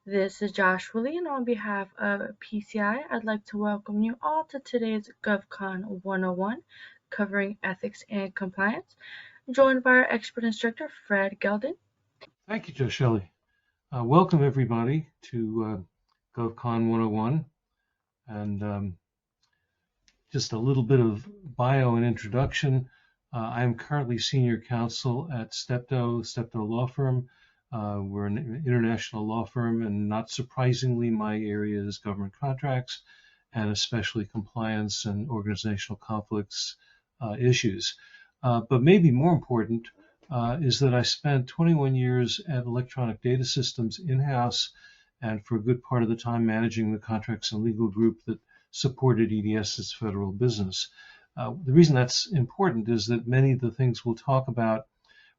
This is Josh Willie, and on behalf of PCI, I'd like to welcome you all to today's GovCon 101, covering ethics and compliance, joined by our expert instructor, Fred Geldon. Thank you, Joe Shelley. Welcome, everybody, to GovCon 101. And just a little bit of bio and introduction. I am currently senior counsel at Steptoe Law Firm. We're an international law firm, and not surprisingly, my area is government contracts and especially compliance and organizational conflicts issues. But maybe more important is that I spent 21 years at Electronic Data Systems in-house, and for a good part of the time managing the contracts and legal group that supported EDS's federal business. The reason that's important is that many of the things we'll talk about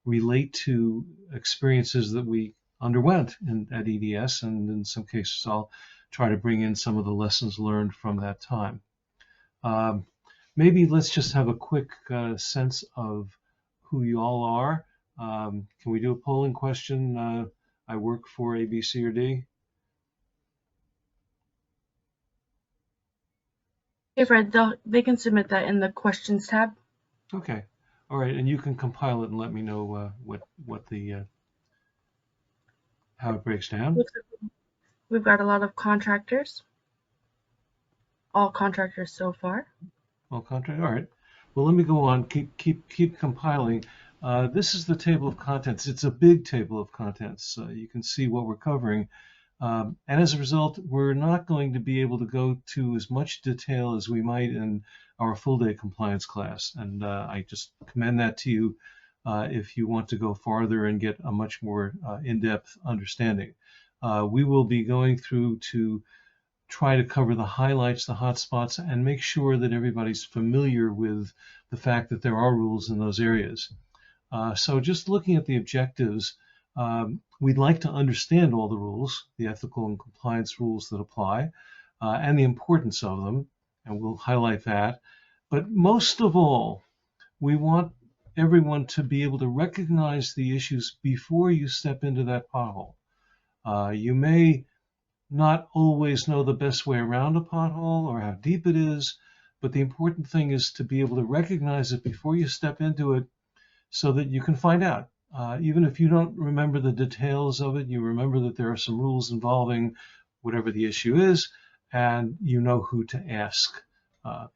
relate to experiences that we underwent at EDS, and in some cases I'll try to bring in some of the lessons learned from that time. Maybe let's just have a quick sense of who you all are. Can we do a polling question? I work for A, B, C, or D? Hey, Fred, they can submit that in the questions tab. Okay. All right, and you can compile it and let me know how it breaks down. We've got a lot of contractors, all contractors so far. All contract. All right. Well, let me go on. Keep compiling. This is the table of contents. It's a big table of contents. You can see what we're covering. And as a result, we're not going to be able to go to as much detail as we might in our full-day compliance class. And I just commend that to you if you want to go farther and get a much more in-depth understanding. We will be going through to try to cover the highlights, the hot spots, and make sure that everybody's familiar with the fact that there are rules in those areas. So just looking at the objectives, we'd like to understand all the rules, the ethical and compliance rules that apply, and the importance of them, and we'll highlight that. But most of all, we want everyone to be able to recognize the issues before you step into that pothole. You may not always know the best way around a pothole or how deep it is, but the important thing is to be able to recognize it before you step into it so that you can find out. Even if you don't remember the details of it, you remember that there are some rules involving whatever the issue is, and you know who to ask,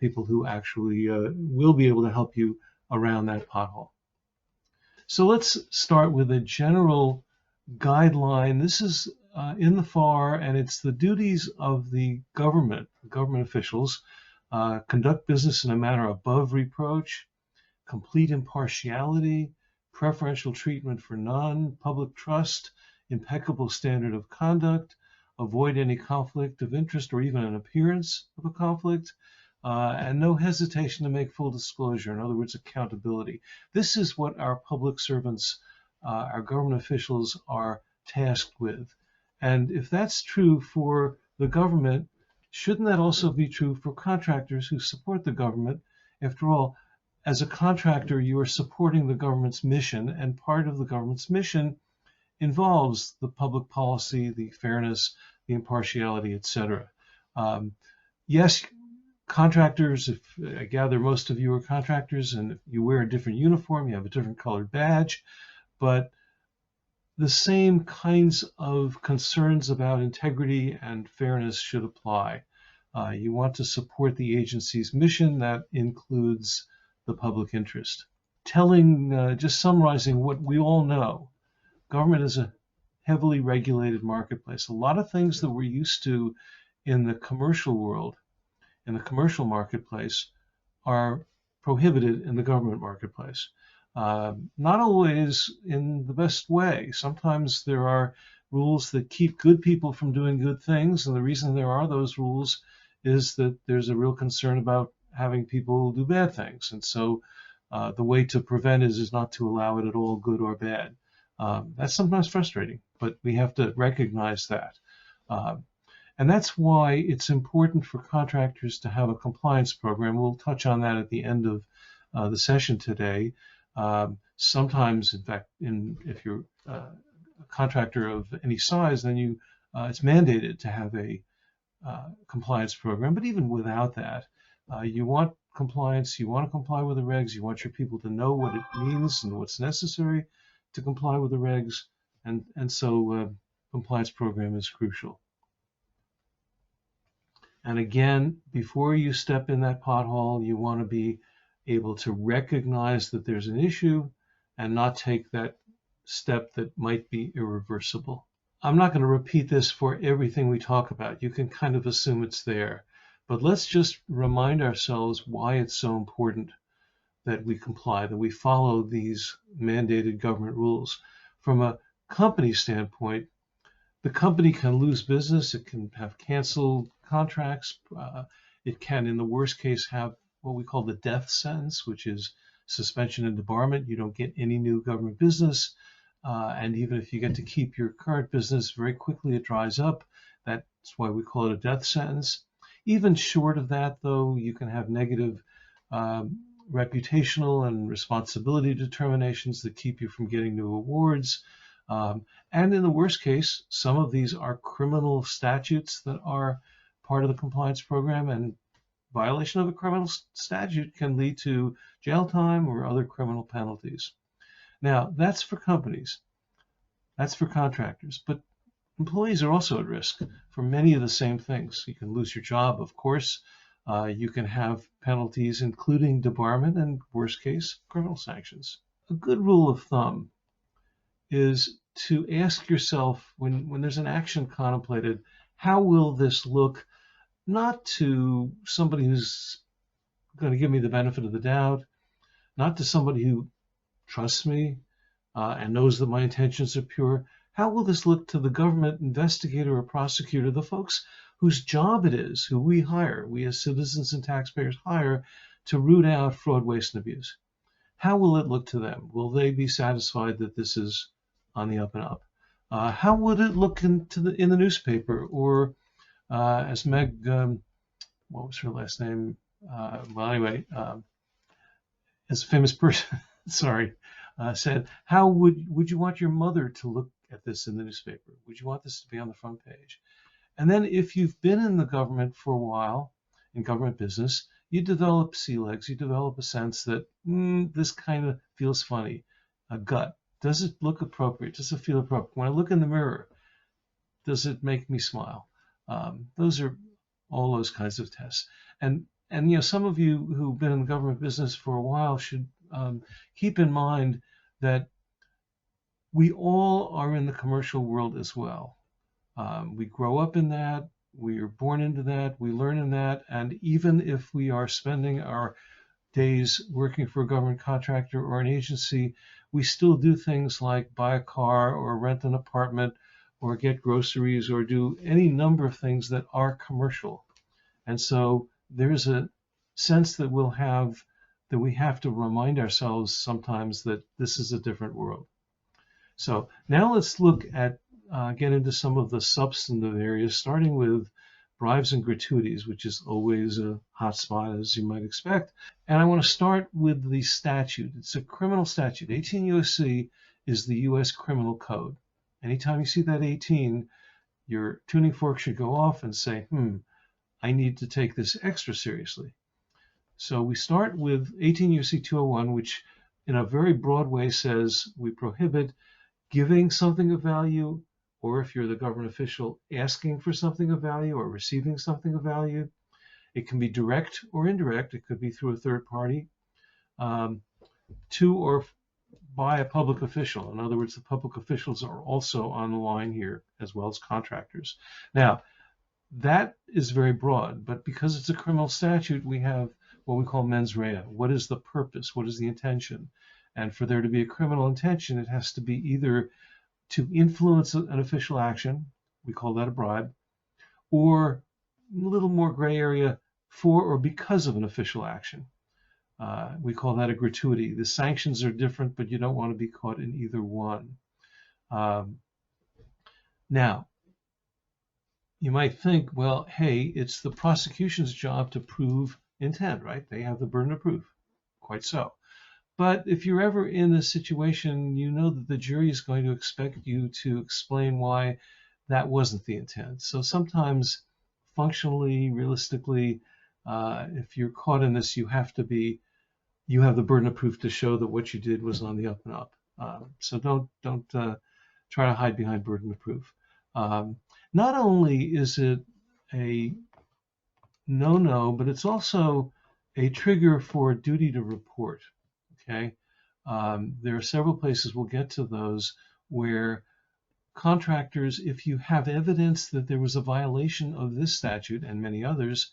people who actually will be able to help you around that pothole. So let's start with a general guideline. This is in the FAR, and it's the duties of the government officials: conduct business in a manner above reproach, complete impartiality, preferential treatment for none, public trust, impeccable standard of conduct, avoid any conflict of interest or even an appearance of a conflict, and no hesitation to make full disclosure. In other words, accountability. This is what our public servants, our government officials are tasked with. And if that's true for the government, shouldn't that also be true for contractors who support the government? After all, as a contractor, you are supporting the government's mission, and part of the government's mission involves the public policy, the fairness, the impartiality, etc. Yes, contractors, if I gather most of you are contractors, and if you wear a different uniform, you have a different colored badge, but the same kinds of concerns about integrity and fairness should apply. You want to support the agency's mission. That includes the public interest. Just summarizing what we all know, government is a heavily regulated marketplace. A lot of things that we're used to in the commercial world, in the commercial marketplace, are prohibited in the government marketplace. Not always in the best way. Sometimes there are rules that keep good people from doing good things, and the reason there are those rules is that there's a real concern about having people do bad things. And so the way to prevent it is not to allow it at all, good or bad. That's sometimes frustrating, but we have to recognize that. And that's why it's important for contractors to have a compliance program. We'll touch on that at the end of the session today. Sometimes, in fact, if you're a contractor of any size, then you it's mandated to have a compliance program. But even without that, you want compliance, you want to comply with the regs, you want your people to know what it means and what's necessary to comply with the regs, and so compliance program is crucial. And again, before you step in that pothole, you want to be able to recognize that there's an issue and not take that step that might be irreversible. I'm not going to repeat this for everything we talk about. You can kind of assume it's there. But let's just remind ourselves why it's so important that we comply, that we follow these mandated government rules. From a company standpoint, the company can lose business. It can have canceled contracts. It can, in the worst case, have what we call the death sentence, which is suspension and debarment. You don't get any new government business. And even if you get to keep your current business, very quickly it dries up. That's why we call it a death sentence. Even short of that, though, you can have negative reputational and responsibility determinations that keep you from getting new awards. And in the worst case, some of these are criminal statutes that are part of the compliance program, and violation of a criminal statute can lead to jail time or other criminal penalties. Now, that's for companies. That's for contractors. But employees are also at risk for many of the same things. You can lose your job, of course. You can have penalties, including debarment and, worst case, criminal sanctions. A good rule of thumb is to ask yourself, when there's an action contemplated, how will this look, not to somebody who's going to give me the benefit of the doubt, not to somebody who trusts me and knows that my intentions are pure. How will this look to the government investigator or prosecutor, the folks whose job it is, who we hire, we as citizens and taxpayers hire to root out fraud, waste, and abuse? How will it look to them? Will they be satisfied that this is on the up and up? How would it look in the newspaper? Or as Meg, what was her last name? Well, anyway, as a famous person, sorry, said, how would you want your mother to look at this in the newspaper? Would you want this to be on the front page? And then if you've been in the government for a while, in government business, you develop sea legs. You develop a sense that this kind of feels funny, a gut. Does it look appropriate? Does it feel appropriate? When I look in the mirror, does it make me smile? Those are all those kinds of tests. And some of you who've been in the government business for a while should keep in mind that we all are in the commercial world as well. We grow up in that, we are born into that, we learn in that, and even if we are spending our days working for a government contractor or an agency, we still do things like buy a car or rent an apartment or get groceries or do any number of things that are commercial. And so there's a sense that we have to remind ourselves sometimes that this is a different world. So now let's look at get into some of the substantive areas, starting with bribes and gratuities, which is always a hot spot, as you might expect. And I want to start with the statute. It's a criminal statute. 18 U.S.C. is the U.S. criminal code. Anytime you see that 18, your tuning fork should go off and say, I need to take this extra seriously. So we start with 18 U.S.C. 201, which in a very broad way says we prohibit giving something of value, or if you're the government official, asking for something of value or receiving something of value. It can be direct or indirect. It could be through a third party, to or by a public official. In other words, the public officials are also on the line here, as well as contractors. Now, that is very broad, but because it's a criminal statute, we have what we call mens rea. What is the purpose? What is the intention? And for there to be a criminal intention, it has to be either to influence an official action, we call that a bribe, or a little more gray area, for or because of an official action. We call that a gratuity. The sanctions are different, but you don't want to be caught in either one. Now, you might think, well, hey, it's the prosecution's job to prove intent, right? They have the burden of proof. Quite so. But if you're ever in a situation, you know that the jury is going to expect you to explain why that wasn't the intent. So sometimes functionally, realistically, if you're caught in this, you have the burden of proof to show that what you did was on the up and up. So don't try to hide behind burden of proof. Not only is it a no-no, but it's also a trigger for duty to report. Okay, there are several places, we'll get to those, where contractors, if you have evidence that there was a violation of this statute and many others,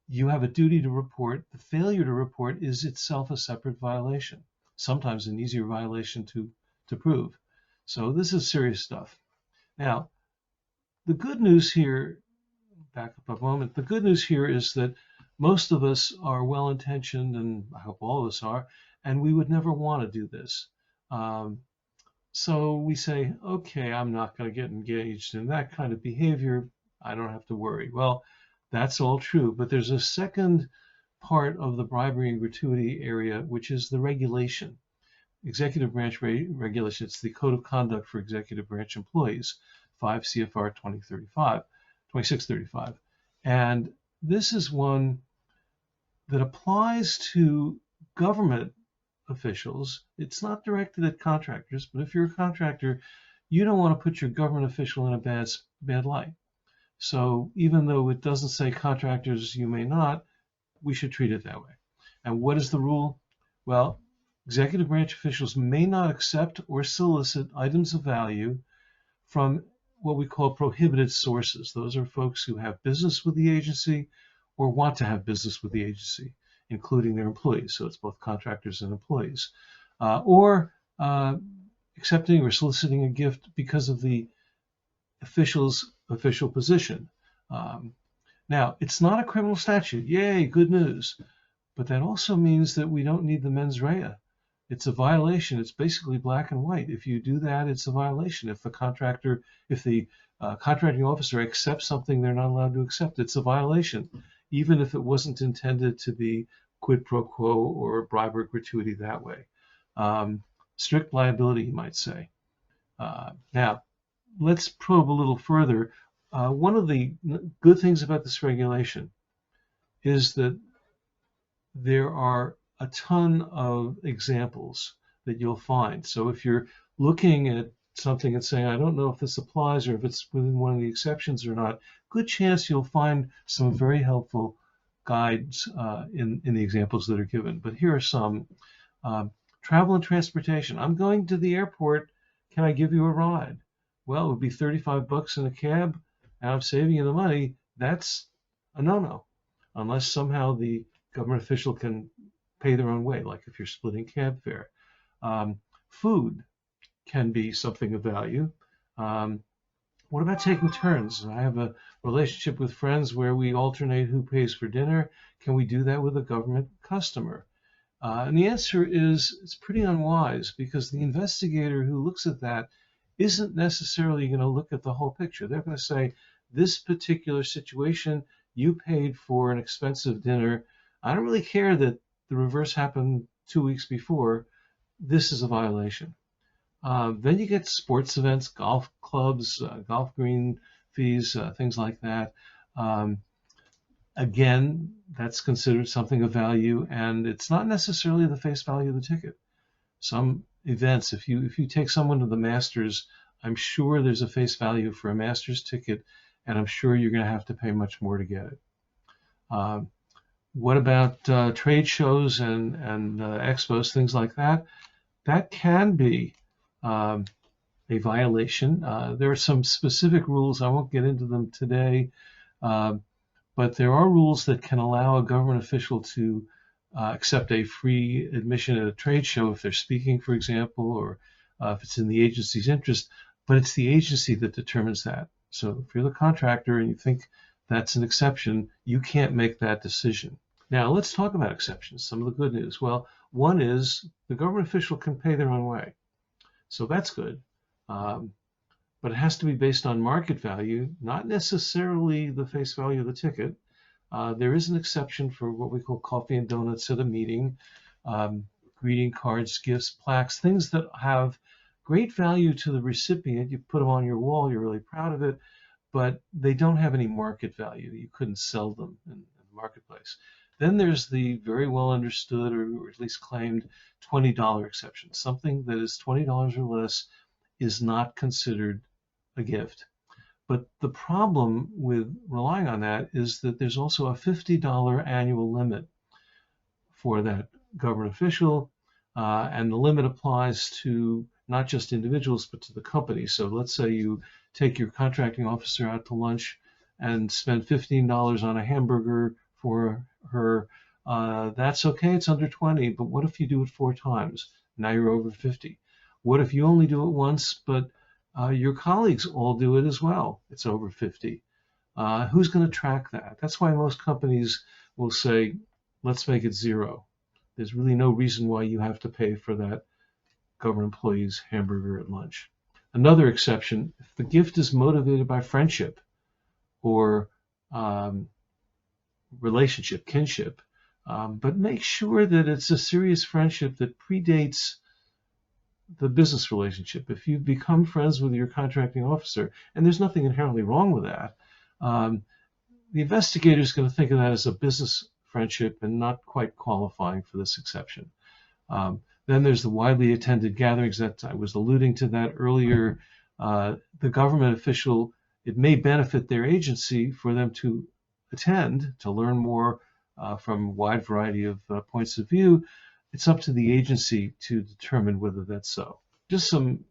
you have a duty to report. The failure to report is itself a separate violation, sometimes an easier violation to prove. So this is serious stuff. Now, the good news here, back up a moment, the good news here is that most of us are well-intentioned, and I hope all of us are, and we would never want to do this. So we say, okay, I'm not going to get engaged in that kind of behavior. I don't have to worry. Well, that's all true, but there's a second part of the bribery and gratuity area, which is the regulation. Executive branch regulation. It's the Code of Conduct for Executive Branch Employees, 5 CFR 2635. And this is one that applies to government officials. It's not directed at contractors, but if you're a contractor, you don't want to put your government official in a bad light. So even though it doesn't say contractors, you may not, we should treat it that way. And what is the rule? Well, executive branch officials may not accept or solicit items of value from what we call prohibited sources. Those are folks who have business with the agency or want to have business with the agency, including their employees. So it's both contractors and employees. Or accepting or soliciting a gift because of the official's official position. Now, it's not a criminal statute. Yay, good news. But that also means that we don't need the mens rea. It's a violation. It's basically black and white. If you do that, it's a violation. If the contracting officer accepts something they're not allowed to accept, it's a violation, even if it wasn't intended to be quid pro quo or bribery gratuity that way. Strict liability, you might say. Now, let's probe a little further. One of the good things about this regulation is that there are a ton of examples that you'll find. So if you're looking at something and saying, I don't know if this applies or if it's within one of the exceptions or not, good chance you'll find some very helpful guides in the examples that are given. But here are some. Travel and transportation. I'm going to the airport. Can I give you a ride? Well, it would be $35 in a cab, and I'm saving you the money. That's a no-no, unless somehow the government official can pay their own way, like if you're splitting cab fare. Food can be something of value. What about taking turns? I have a relationship with friends where we alternate who pays for dinner. Can we do that with a government customer? And the answer is it's pretty unwise, because the investigator who looks at that isn't necessarily going to look at the whole picture. They're going to say, this particular situation, you paid for an expensive dinner. I don't really care that the reverse happened 2 weeks before. This is a violation. Then you get sports events, golf clubs, golf green fees, things like that. Again, that's considered something of value, and it's not necessarily the face value of the ticket. Some events, if you take someone to the Masters, I'm sure there's a face value for a Masters ticket, and I'm sure you're going to have to pay much more to get it. What about trade shows and expos, things like that? That can be a violation. There are some specific rules. I won't get into them today, but there are rules that can allow a government official to accept a free admission at a trade show if they're speaking, for example, or if it's in the agency's interest. But it's the agency that determines that. So if you're the contractor and you think that's an exception, you can't make that decision. Now, let's talk about exceptions, some of the good news. Well, one is the government official can pay their own way. So that's good. But it has to be based on market value, not necessarily the face value of the ticket. There is an exception for what we call coffee and donuts at a meeting, greeting cards, gifts, plaques, things that have great value to the recipient. You put them on your wall, you're really proud of it, but they don't have any market value. You couldn't sell them in the marketplace. Then there's the very well understood, or at least claimed, $20 exception. Something that is $20 or less is not considered a gift. But the problem with relying on that is that there's also a $50 annual limit for that government official, and the limit applies to not just individuals, but to the company. So let's say you take your contracting officer out to lunch and spend $15 on a hamburger for her. That's okay, it's under 20, but what if you do it 4 times? Now you're over 50. What if you only do it once, but your colleagues all do it as well? It's over 50. Who's going to track that? That's why most companies will say, let's make it 0. There's really no reason why you have to pay for that government employee's hamburger at lunch. Another exception, if the gift is motivated by friendship or relationship, kinship, but make sure that it's a serious friendship that predates the business relationship. If you become friends with your contracting officer, and there's nothing inherently wrong with that, the investigator is going to think of that as a business friendship and not quite qualifying for this exception. Then there's the widely attended gatherings that I was alluding to that earlier. The government official, it may benefit their agency for them to attend, to learn more from a wide variety of points of view. It's up to the agency to determine whether that's so. Just some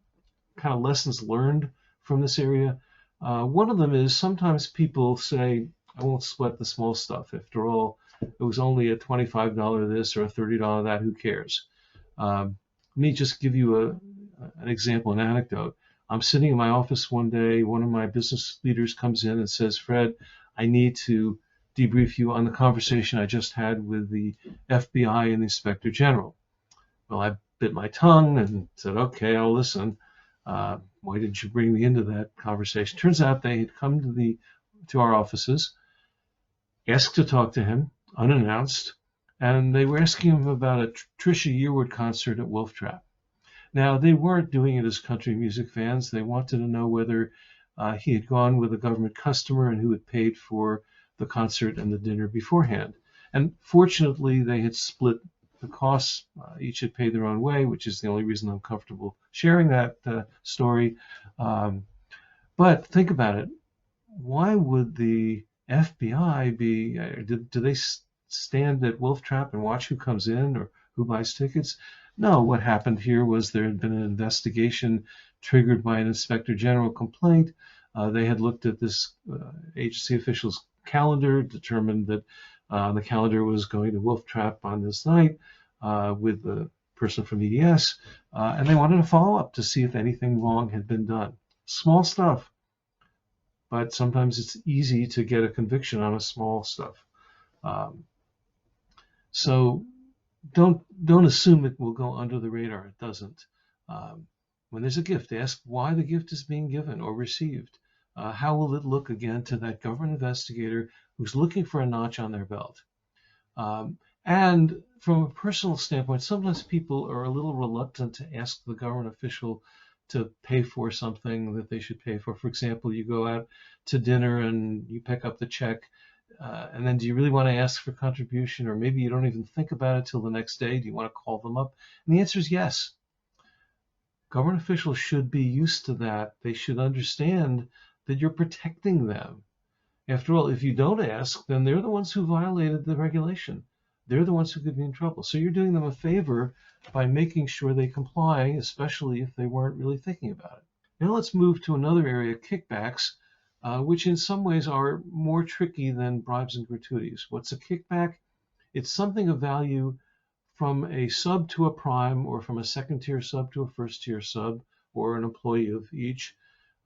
kind of lessons learned from this area. One of them is sometimes people say, I won't sweat the small stuff. After all, it was only a $25 this or a $30 that, who cares? Let me just give you an example, an anecdote. I'm sitting in my office one day, one of my business leaders comes in and says, Fred, I need to debrief you on the conversation I just had with the FBI and the Inspector General. Well, I bit my tongue and said, okay, I'll listen. Why didn't you bring me into that conversation? Turns out they had come to our offices, asked to talk to him, unannounced, and they were asking him about a Trisha Yearwood concert at Wolf Trap. Now, they weren't doing it as country music fans. They wanted to know whether he had gone with a government customer and who had paid for the concert and the dinner beforehand. And fortunately, they had split the costs. Each had paid their own way, which is the only reason I'm comfortable sharing that story. But think about it. Why would the FBI be, do they stand at Wolf Trap and watch who comes in or who buys tickets? No, what happened here was there had been an investigation triggered by an Inspector General complaint. They had looked at this agency official's calendar, determined that the calendar was going to Wolf Trap on this night with the person from EDS, and they wanted to follow up to see if anything wrong had been done. Small stuff, but sometimes it's easy to get a conviction on a small stuff. So don't assume it will go under the radar. It doesn't. When there's a gift, ask why the gift is being given or received. How will it look again to that government investigator who's looking for a notch on their belt? And from a personal standpoint, sometimes people are a little reluctant to ask the government official to pay for something that they should pay for. For example, you go out to dinner and you pick up the check, and then do you really want to ask for contribution? Or maybe you don't even think about it till the next day. Do you want to call them up? And the answer is yes. Government officials should be used to that. They should understand that you're protecting them. After all, if you don't ask, then they're the ones who violated the regulation. They're the ones who could be in trouble. So you're doing them a favor by making sure they comply, especially if they weren't really thinking about it. Now let's move to another area, kickbacks, which in some ways are more tricky than bribes and gratuities. What's a kickback? It's something of value from a sub to a prime, or from a second-tier sub to a first-tier sub, or an employee of each.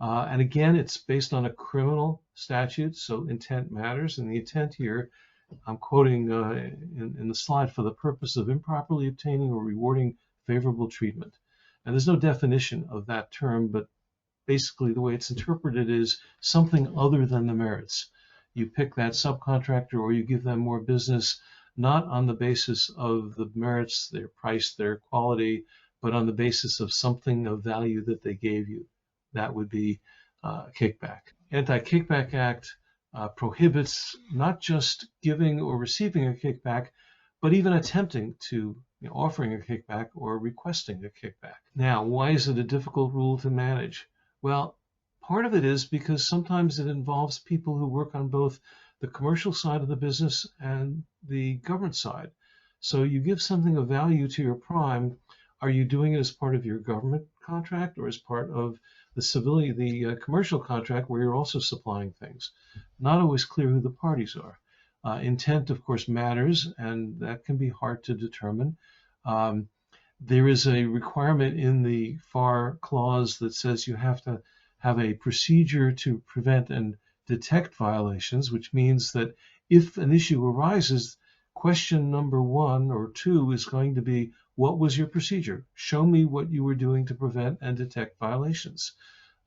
And again, it's based on a criminal statute, so intent matters. And the intent here, I'm quoting in the slide, for the purpose of improperly obtaining or rewarding favorable treatment. And there's no definition of that term, but basically the way it's interpreted is something other than the merits. You pick that subcontractor or you give them more business, not on the basis of the merits, their price, their quality, but on the basis of something of value that they gave you. That would be a kickback. Anti-Kickback Act prohibits not just giving or receiving a kickback, but even attempting to, offering a kickback or requesting a kickback. Now, why is it a difficult rule to manage? Well, part of it is because sometimes it involves people who work on both the commercial side of the business and the government side. So you give something of value to your prime. Are you doing it as part of your government contract or as part of the commercial contract where you're also supplying things? Not always clear who the parties are. Intent, of course, matters, and that can be hard to determine. There is a requirement in the FAR clause that says you have to have a procedure to prevent and detect violations, which means that if an issue arises, question number 1 or 2 is going to be, what was your procedure? Show me what you were doing to prevent and detect violations.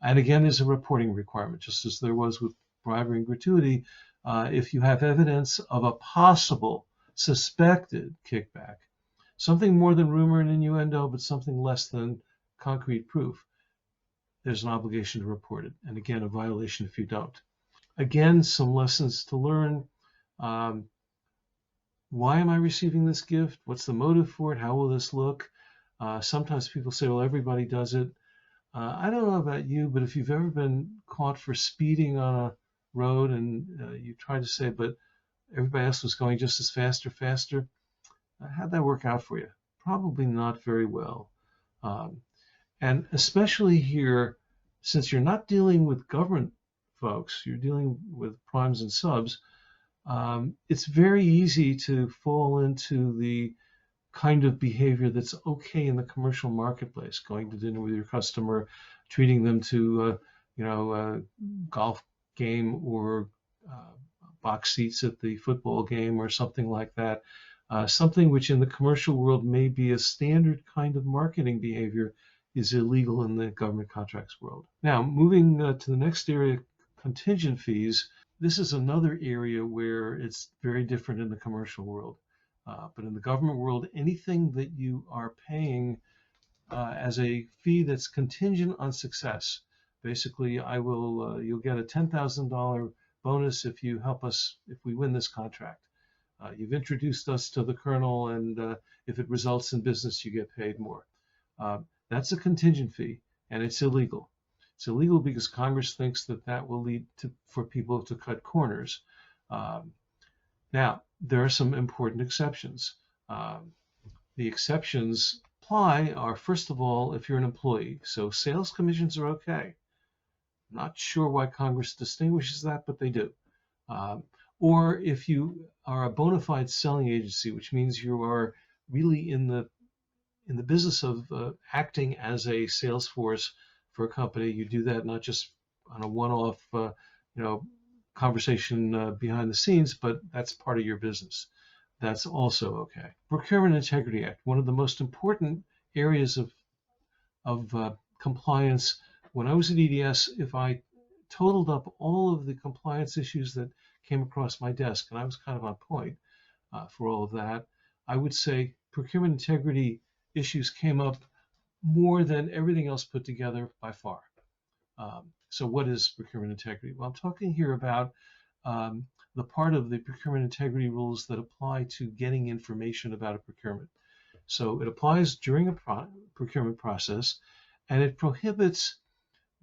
And again, there's a reporting requirement, just as there was with bribery and gratuity. If you have evidence of a possible suspected kickback, something more than rumor and innuendo, but something less than concrete proof, there's an obligation to report it. And again, a violation if you don't. Again, some lessons to learn. Why am I receiving this gift? What's the motive for it? How will this look? Sometimes people say, well, everybody does it. I don't know about you, but if you've ever been caught for speeding on a road and you try to say, but everybody else was going just as fast or faster, how'd that work out for you? Probably not very well. And especially here, since you're not dealing with government folks, you're dealing with primes and subs, it's very easy to fall into the kind of behavior that's okay in the commercial marketplace, going to dinner with your customer, treating them to, a golf game or box seats at the football game or something like that. Something which in the commercial world may be a standard kind of marketing behavior is illegal in the government contracts world. Now, moving to the next area, contingent fees. This is another area where it's very different in the commercial world. But in the government world, anything that you are paying as a fee that's contingent on success, basically, you'll get a $10,000 bonus if you help us, if we win this contract. You've introduced us to the colonel, and if it results in business, you get paid more. That's a contingent fee, and it's illegal. It's illegal because Congress thinks that will lead for people to cut corners. Now, there are some important exceptions. The exceptions apply are, first of all, if you're an employee. So sales commissions are okay. Not sure why Congress distinguishes that, but they do. Or if you are a bona fide selling agency, which means you are really in the business of acting as a sales force for a company. You do that not just on a one-off, conversation behind the scenes, but that's part of your business. That's also okay. Procurement Integrity Act, one of the most important areas of compliance. When I was at EDS, if I totaled up all of the compliance issues that came across my desk, and I was kind of on point for all of that, I would say procurement integrity issues came up more than everything else put together by far. So what is procurement integrity? Well, I'm talking here about the part of the procurement integrity rules that apply to getting information about a procurement. So it applies during a procurement process, and it prohibits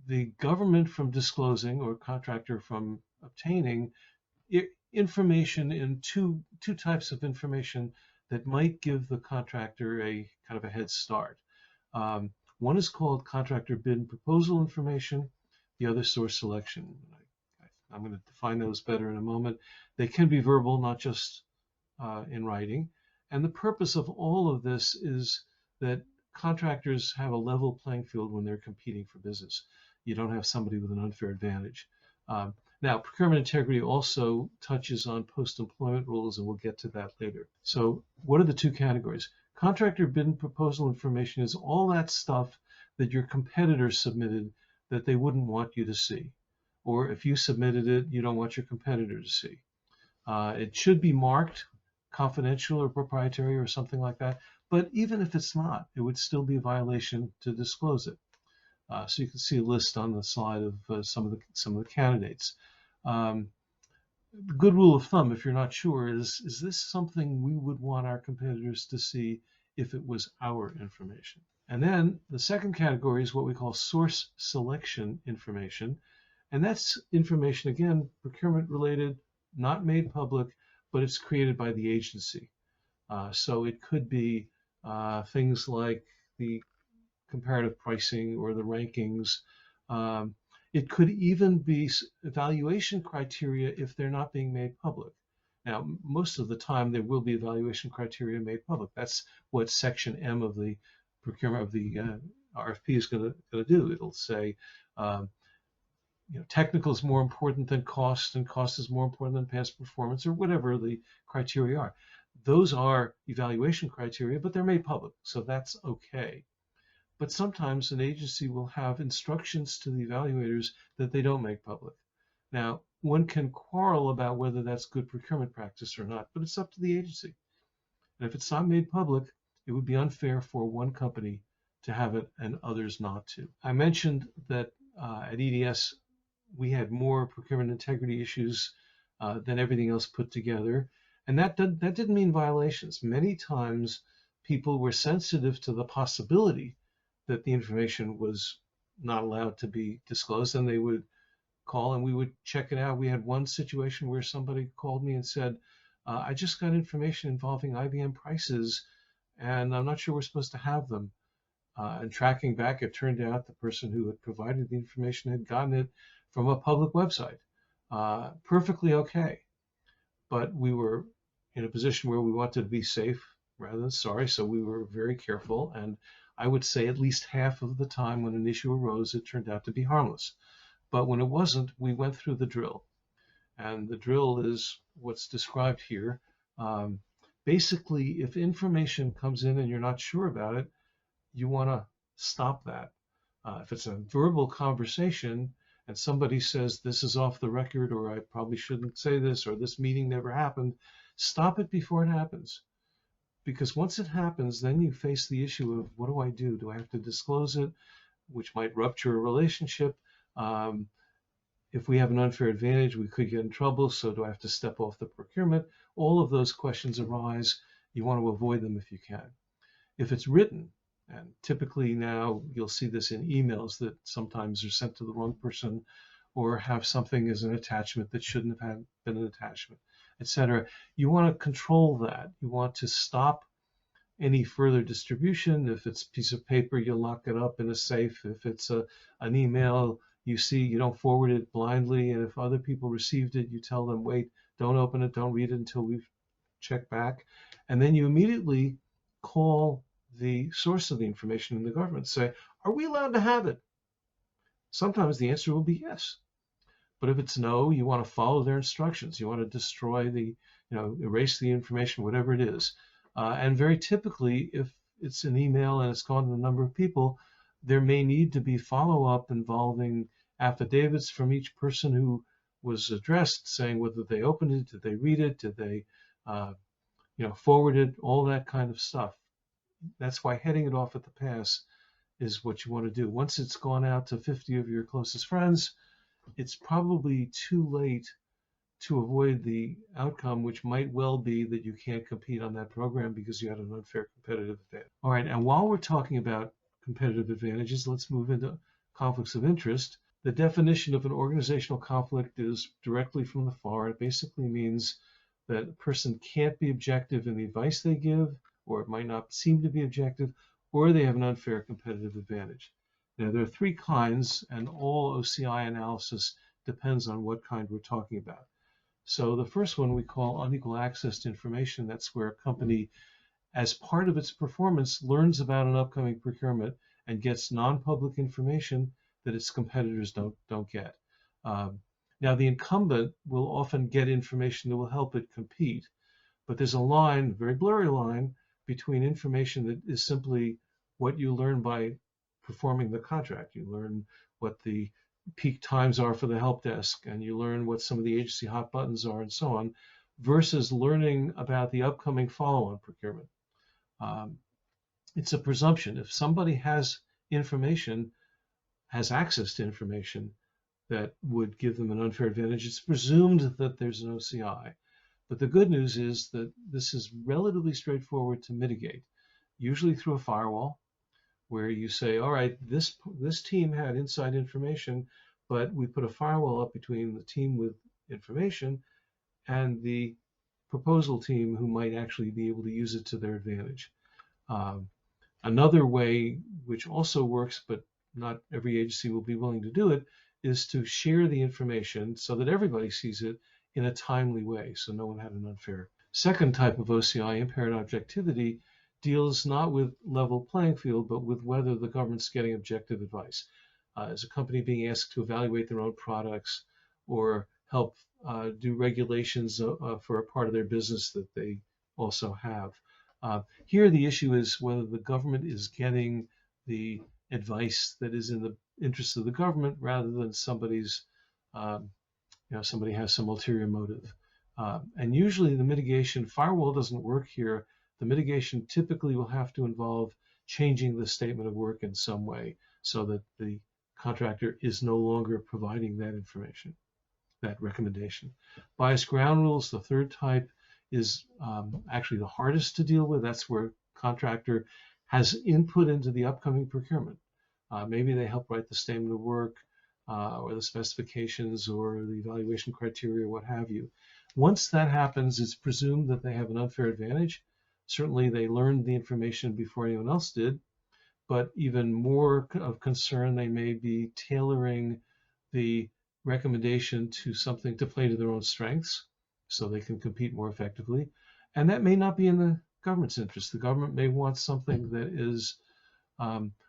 the government from disclosing or contractor from obtaining information in two types of information that might give the contractor a kind of a head start. One is called contractor bid and proposal information, the other source selection. I'm going to define those better in a moment. They can be verbal, not just in writing. And the purpose of all of this is that contractors have a level playing field when they're competing for business. You don't have somebody with an unfair advantage. Now, procurement integrity also touches on post-employment rules, and we'll get to that later. So what are the two categories? Contractor bid and proposal information is all that stuff that your competitors submitted that they wouldn't want you to see. Or if you submitted it, you don't want your competitor to see. It should be marked confidential or proprietary or something like that, But even if it's not, it would still be a violation to disclose it. So you can see a list on the slide of some of the candidates. Um, Good rule of thumb, if you're not sure, is this something we would want our competitors to see if it was our information? And then the second category is what we call source selection information. And that's information, again, procurement related, not made public, but it's created by the agency. So it could be things like the comparative pricing or the rankings. Um, it could even be evaluation criteria if they're not being made public. Now, most of the time there will be evaluation criteria made public. That's what Section M of the procurement of the RFP is going to do. It'll say, um, technical is more important than cost, and cost is more important than past performance, or whatever the criteria are. Those are evaluation criteria, but they're made public, so that's okay. But sometimes an agency will have instructions to the evaluators that they don't make public. Now, one can quarrel about whether that's good procurement practice or not, but it's up to the agency. And if it's not made public, it would be unfair for one company to have it and others not to. I mentioned that at EDS, we had more procurement integrity issues than everything else put together. And that didn't mean violations. Many times people were sensitive to the possibility that the information was not allowed to be disclosed, and they would call and we would check it out. We had one situation where somebody called me and said, I just got information involving IBM prices, and I'm not sure we're supposed to have them. And tracking back, it turned out the person who had provided the information had gotten it from a public website. Perfectly okay. But we were in a position where we wanted to be safe rather than sorry, so we were very careful. And I would say at least half of the time when an issue arose, it turned out to be harmless. But when it wasn't, we went through the drill. And the drill is what's described here. Basically, if information comes in and you're not sure about it, you want to stop that. If it's a verbal conversation and somebody says this is off the record, or I probably shouldn't say this, or this meeting never happened, stop it before it happens. Because once it happens, then you face the issue of what do I do? Do I have to disclose it, which might rupture a relationship? If we have an unfair advantage, we could get in trouble. So do I have to step off the procurement? All of those questions arise. You want to avoid them if you can. If it's written, and typically now you'll see this in emails that sometimes are sent to the wrong person, or have something as an attachment that shouldn't have been an attachment, etc. You want to control that. You want to stop any further distribution. If it's a piece of paper, you lock it up in a safe. If it's an email you see, you don't forward it blindly. And if other people received it, you tell them, wait, don't open it, don't read it until we've checked back. And then you immediately call the source of the information in the government, say, are we allowed to have it? Sometimes the answer will be yes. But if it's no, you want to follow their instructions. You want to destroy erase the information, whatever it is. And very typically, if it's an email and it's gone to a number of people, there may need to be follow-up involving affidavits from each person who was addressed, saying whether they opened it, did they read it, did they forward it, all that kind of stuff. That's why heading it off at the pass is what you want to do. Once it's gone out to 50 of your closest friends, it's probably too late to avoid the outcome, which might well be that you can't compete on that program because you had an unfair competitive advantage. All right, and while we're talking about competitive advantages, let's move into conflicts of interest. The definition of an organizational conflict is directly from the FAR. It basically means that a person can't be objective in the advice they give, or it might not seem to be objective, or they have an unfair competitive advantage. Now, there are three kinds, and all OCI analysis depends on what kind we're talking about. So the first one we call unequal access to information. That's where a company, as part of its performance, learns about an upcoming procurement and gets non-public information that its competitors don't get. Now, the incumbent will often get information that will help it compete, but there's a line, a very blurry line, between information that is simply what you learn by performing the contract. You learn what the peak times are for the help desk, and you learn what some of the agency hot buttons are and so on, versus learning about the upcoming follow-on procurement. It's a presumption. If somebody has information, has access to information that would give them an unfair advantage, it's presumed that there's an OCI. But the good news is that this is relatively straightforward to mitigate, usually through a firewall, where you say, all right, this team had inside information, but we put a firewall up between the team with information and the proposal team who might actually be able to use it to their advantage. Um, Another way, which also works, but not every agency will be willing to do it, is to share the information so that everybody sees it in a timely way, so no one had an unfair. Second type of OCI, impaired objectivity, deals not with level playing field, but with whether the government's getting objective advice. Is a company being asked to evaluate their own products or help do regulations for a part of their business that they also have? Here, the issue is whether the government is getting the advice that is in the interest of the government rather than somebody's, somebody has some ulterior motive. And usually the mitigation firewall doesn't work here. The mitigation typically will have to involve changing the statement of work in some way so that the contractor is no longer providing that information, that recommendation. Bias ground rules, the third type, is actually the hardest to deal with. That's where contractor has input into the upcoming procurement. Maybe they help write the statement of work or the specifications or the evaluation criteria, what have you. Once that happens, it's presumed that they have an unfair advantage. Certainly they learned the information before anyone else did, but even more of concern, they may be tailoring the recommendation to something to play to their own strengths so they can compete more effectively. And that may not be in the government's interest. The government may want something that is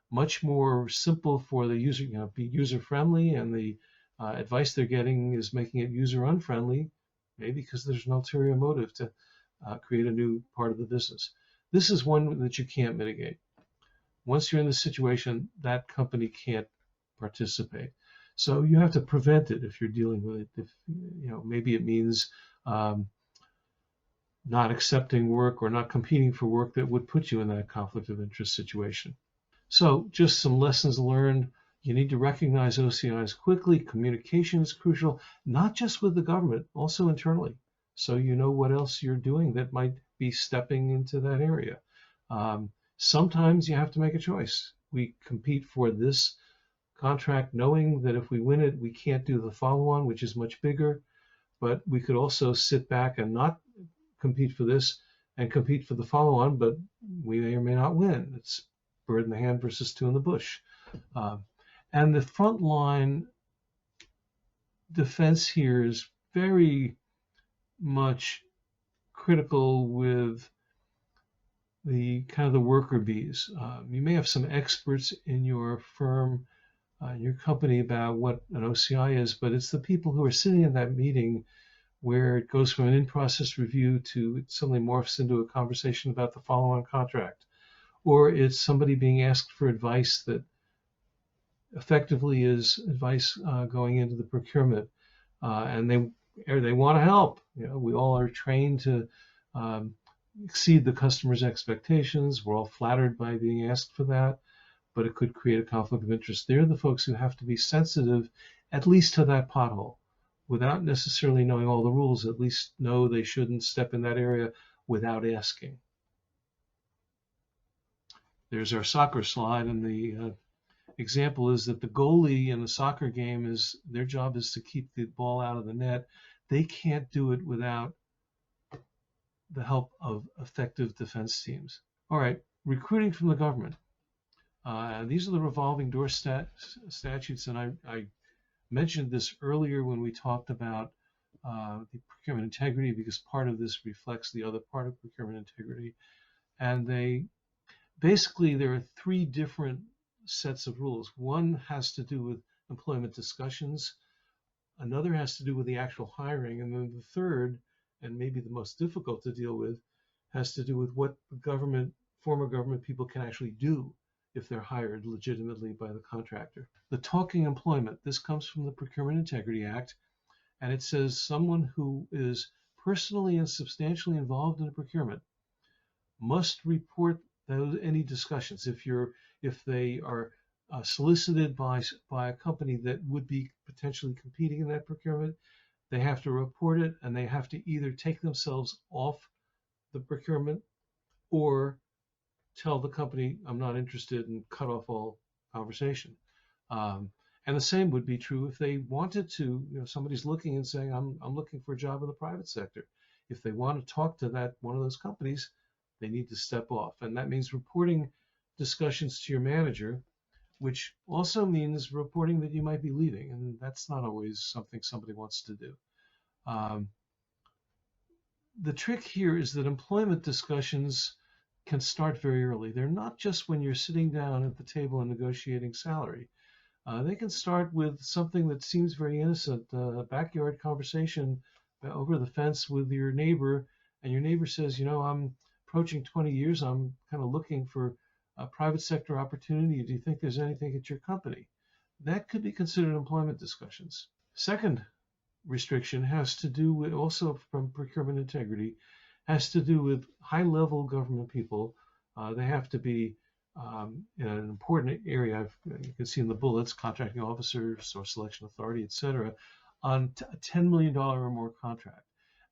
much more simple for the user, be user friendly, and the advice they're getting is making it user unfriendly, maybe because there's an ulterior motive to create a new part of the business. This is one that you can't mitigate. Once you're in this situation, that company can't participate. So you have to prevent it if you're dealing with it. If maybe it means not accepting work or not competing for work that would put you in that conflict of interest situation. So just some lessons learned. You need to recognize OCIs quickly. Communication is crucial, not just with the government, also internally. So you know what else you're doing that might be stepping into that area. Sometimes you have to make a choice. We compete for this contract knowing that if we win it, we can't do the follow-on, which is much bigger. But we could also sit back and not compete for this and compete for the follow-on, but we may or may not win. It's bird in the hand versus two in the bush. And the frontline defense here is very much critical with the kind of the worker bees. You may have some experts in your firm, in your company about what an OCI is, but it's the people who are sitting in that meeting where it goes from an in-process review to it suddenly morphs into a conversation about the follow-on contract. Or it's somebody being asked for advice that effectively is advice going into the procurement, and they want to help. We all are trained to exceed the customer's expectations. We're all flattered by being asked for that, but it could create a conflict of interest. They're the folks who have to be sensitive, at least to that pothole, without necessarily knowing all the rules. At least know they shouldn't step in that area without asking. There's our soccer slide, and the example is that the goalie in a soccer game their job is to keep the ball out of the net. They can't do it without the help of effective defense teams. All right, recruiting from the government. These are the revolving door statutes, and I mentioned this earlier when we talked about the procurement integrity, because part of this reflects the other part of procurement integrity. And there are three different sets of rules. One has to do with employment discussions, another has to do with the actual hiring, and then the third, and maybe the most difficult to deal with, has to do with what the former government people can actually do if they're hired legitimately by the contractor. The talking employment, this comes from the Procurement Integrity Act, and it says someone who is personally and substantially involved in a procurement must report any discussions. If they are solicited by a company that would be potentially competing in that procurement, they have to report it, and they have to either take themselves off the procurement or tell the company, I'm not interested, and cut off all conversation. And the same would be true if they wanted to, somebody's looking and saying, I'm looking for a job in the private sector. If they want to talk to that one of those companies, they need to step off. And that means reporting discussions to your manager, which also means reporting that you might be leaving. And that's not always something somebody wants to do. The trick here is that employment discussions can start very early. They're not just when you're sitting down at the table and negotiating salary. They can start with something that seems very innocent, a backyard conversation over the fence with your neighbor, and your neighbor says, I'm approaching 20 years, I'm kind of looking for a private sector opportunity. Do you think there's anything at your company? That could be considered employment discussions. Second restriction has to do with, also from procurement integrity, has to do with high-level government people. They have to be in an important area. You can see in the bullets, contracting officers or selection authority, etc., on a $10 million or more contract.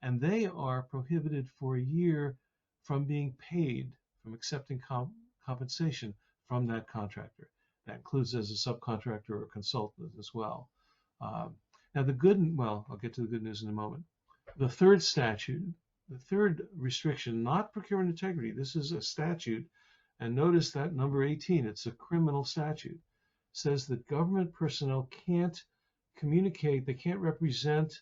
And they are prohibited for a year from being paid, from accepting compensation from that contractor. That includes as a subcontractor or a consultant as well. Now, I'll get to the good news in a moment. The third restriction, not procurement integrity, this is a statute, and notice that number 18, it's a criminal statute, says that government personnel can't communicate, they can't represent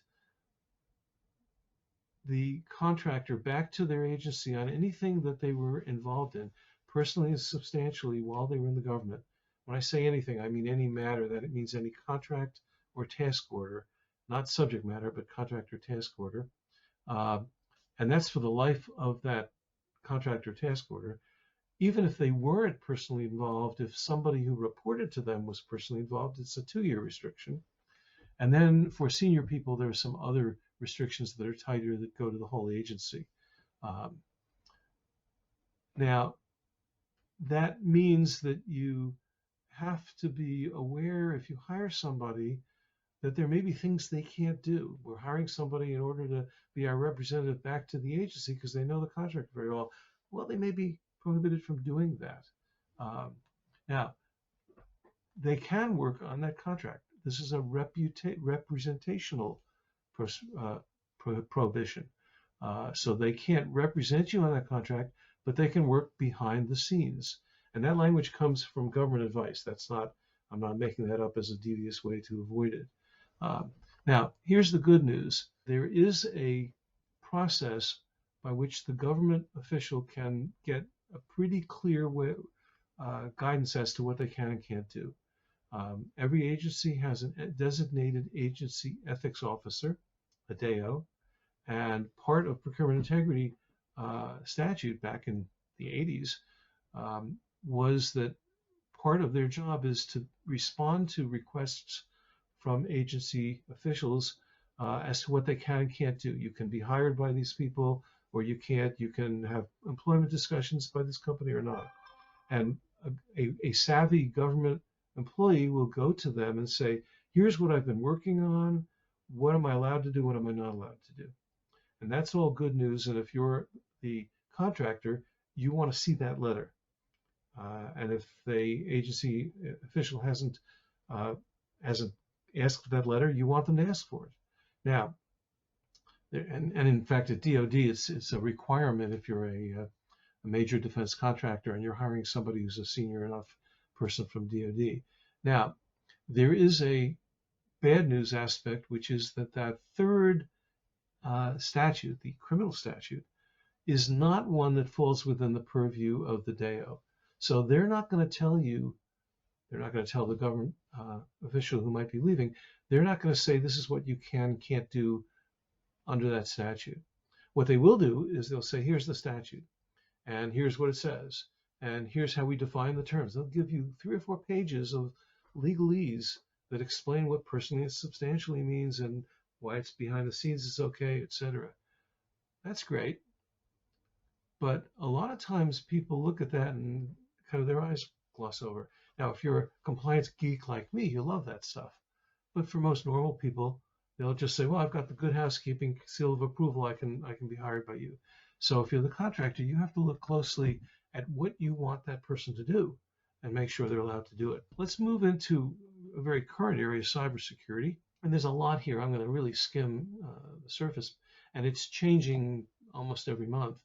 the contractor back to their agency on anything that they were involved in, personally and substantially, while they were in the government. When I say anything, I mean any matter. That it means any contract or task order, not subject matter, but contract or task order. And that's for the life of that contract or task order. Even if they weren't personally involved, if somebody who reported to them was personally involved, it's a 2-year restriction. And then for senior people, there are some other restrictions that are tighter that go to the whole agency. Now, that means that you have to be aware, if you hire somebody, that there may be things they can't do. We're hiring somebody in order to be our representative back to the agency because they know the contract very well. Well, they may be prohibited from doing that. Now, they can work on that contract. This is a representational prohibition. So they can't represent you on that contract, but they can work behind the scenes. And that language comes from government advice. I'm not making that up as a devious way to avoid it. Now, here's the good news. There is a process by which the government official can get a pretty clear guidance as to what they can and can't do. Every agency has a designated agency ethics officer, a DAO, and part of procurement integrity statute back in the 80s was that part of their job is to respond to requests from agency officials as to what they can and can't do. You can be hired by these people or you can't. You can have employment discussions by this company or not. And a savvy government employee will go to them and say, here's what I've been working on. What am I allowed to do? What am I not allowed to do? And that's all good news. And if you're the contractor, you want to see that letter. And if the agency official hasn't asked for that letter, you want them to ask for it. Now, and in fact, at DoD, it's a requirement if you're a major defense contractor and you're hiring somebody who's a senior enough person from DoD. Now, there is a bad news aspect, which is that third statute, the criminal statute, is not one that falls within the purview of the DAO. So they're not going to tell you, they're not going to tell the government official who might be leaving, they're not going to say this is what you can't do under that statute. What they will do is they'll say, here's the statute, and here's what it says, and here's how we define the terms. They'll give you 3 or 4 pages of legalese that explain what personally and substantially means and why it's behind the scenes is okay, etc. That's great. But a lot of times people look at that and kind of their eyes gloss over. Now, if you're a compliance geek like me, you love that stuff. But for most normal people, they'll just say, "Well, I've got the good housekeeping seal of approval. I can be hired by you." So if you're the contractor, you have to look closely at what you want that person to do and make sure they're allowed to do it. Let's move into a very current area, cybersecurity. And there's a lot here. I'm going to really skim the surface, and it's changing almost every month.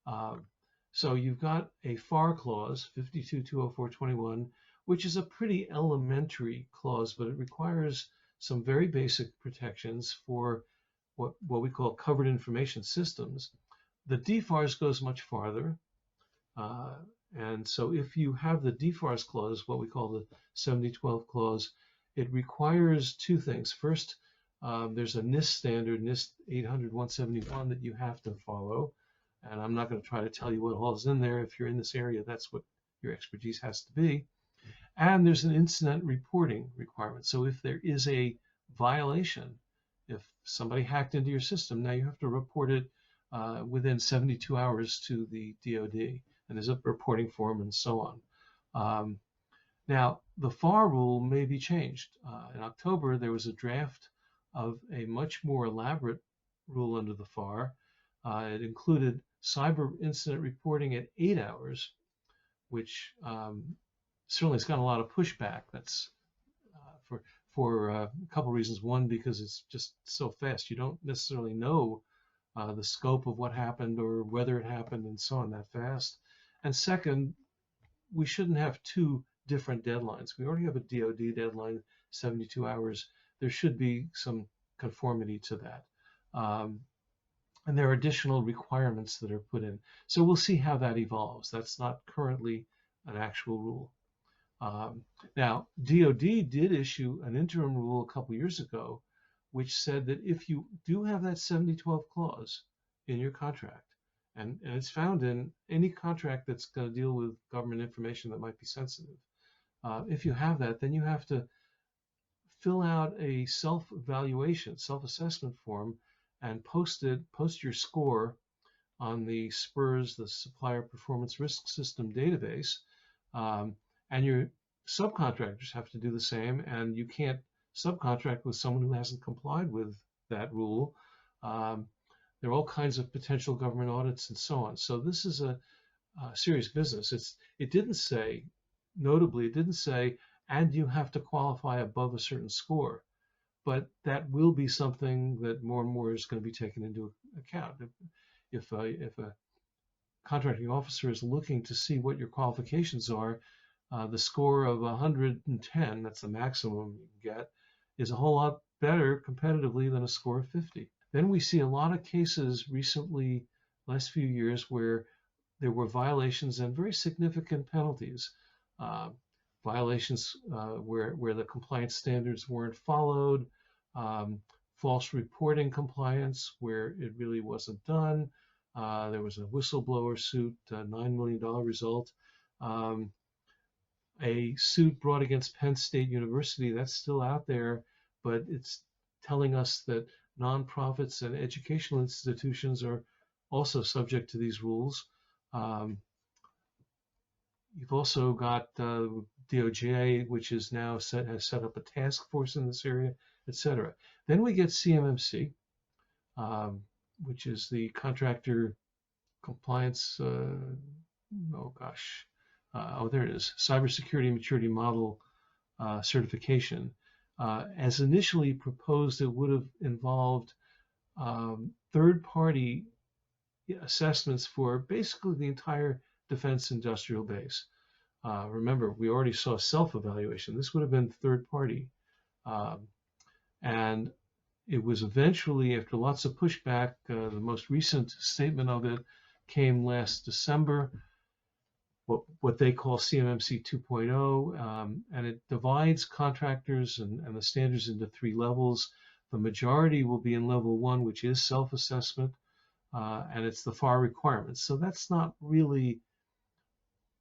Uh, so you've got a FAR clause, 52.204.21, which is a pretty elementary clause, but it requires some very basic protections for what we call covered information systems. The DFARS goes much farther. And so if you have the DFARS clause, what we call the 7012 clause, it requires two things. First, there's a NIST standard, NIST 800-171, that you have to follow. And I'm not going to try to tell you what all is in there. If you're in this area, that's what your expertise has to be. And there's an incident reporting requirement. So if there is a violation, if somebody hacked into your system, now you have to report it within 72 hours to the DoD. And there's a reporting form and so on. Now, the FAR rule may be changed. In October, there was a draft of a much more elaborate rule under the FAR. It included cyber incident reporting at 8 hours, which certainly has gotten a lot of pushback. That's for a couple reasons. One, because it's just so fast. You don't necessarily know the scope of what happened or whether it happened and so on that fast. And second, we shouldn't have two different deadlines. We already have a DoD deadline, 72 hours. There should be some conformity to that. And there are additional requirements that are put in. So we'll see how that evolves. That's not currently an actual rule. Now, DoD did issue an interim rule a couple years ago, which said that if you do have that 7012 clause in your contract, and it's found in any contract that's going to deal with government information that might be sensitive, if you have that, then you have to fill out a self-evaluation, self-assessment form, and post your score on the SPRS, the Supplier Performance Risk System database. And your subcontractors have to do the same, and you can't subcontract with someone who hasn't complied with that rule. There are all kinds of potential government audits and so on. So this is a serious business. It didn't say, notably, it didn't say, and you have to qualify above a certain score. But that will be something that more and more is going to be taken into account. If a contracting officer is looking to see what your qualifications are, the score of 110, that's the maximum you can get, is a whole lot better competitively than a score of 50. Then we see a lot of cases recently, last few years, where there were violations and very significant penalties. Violations where the compliance standards weren't followed, false reporting compliance where it really wasn't done. There was a whistleblower suit, $9 million result. A suit brought against Penn State University, that's still out there, but it's telling us that nonprofits and educational institutions are also subject to these rules. You've also got DOJ, which has set up a task force in this area, etc. Then we get CMMC, which is the contractor compliance. There it is. Cybersecurity Maturity Model certification. As initially proposed, it would have involved third-party assessments for basically the entire defense industrial base. Remember, we already saw self-evaluation. This would have been third-party. And it was eventually, after lots of pushback, the most recent statement of it came last December, what they call CMMC 2.0, and it divides contractors and the standards into 3 levels. The majority will be in level 1, which is self-assessment, and it's the FAR requirements. So that's not really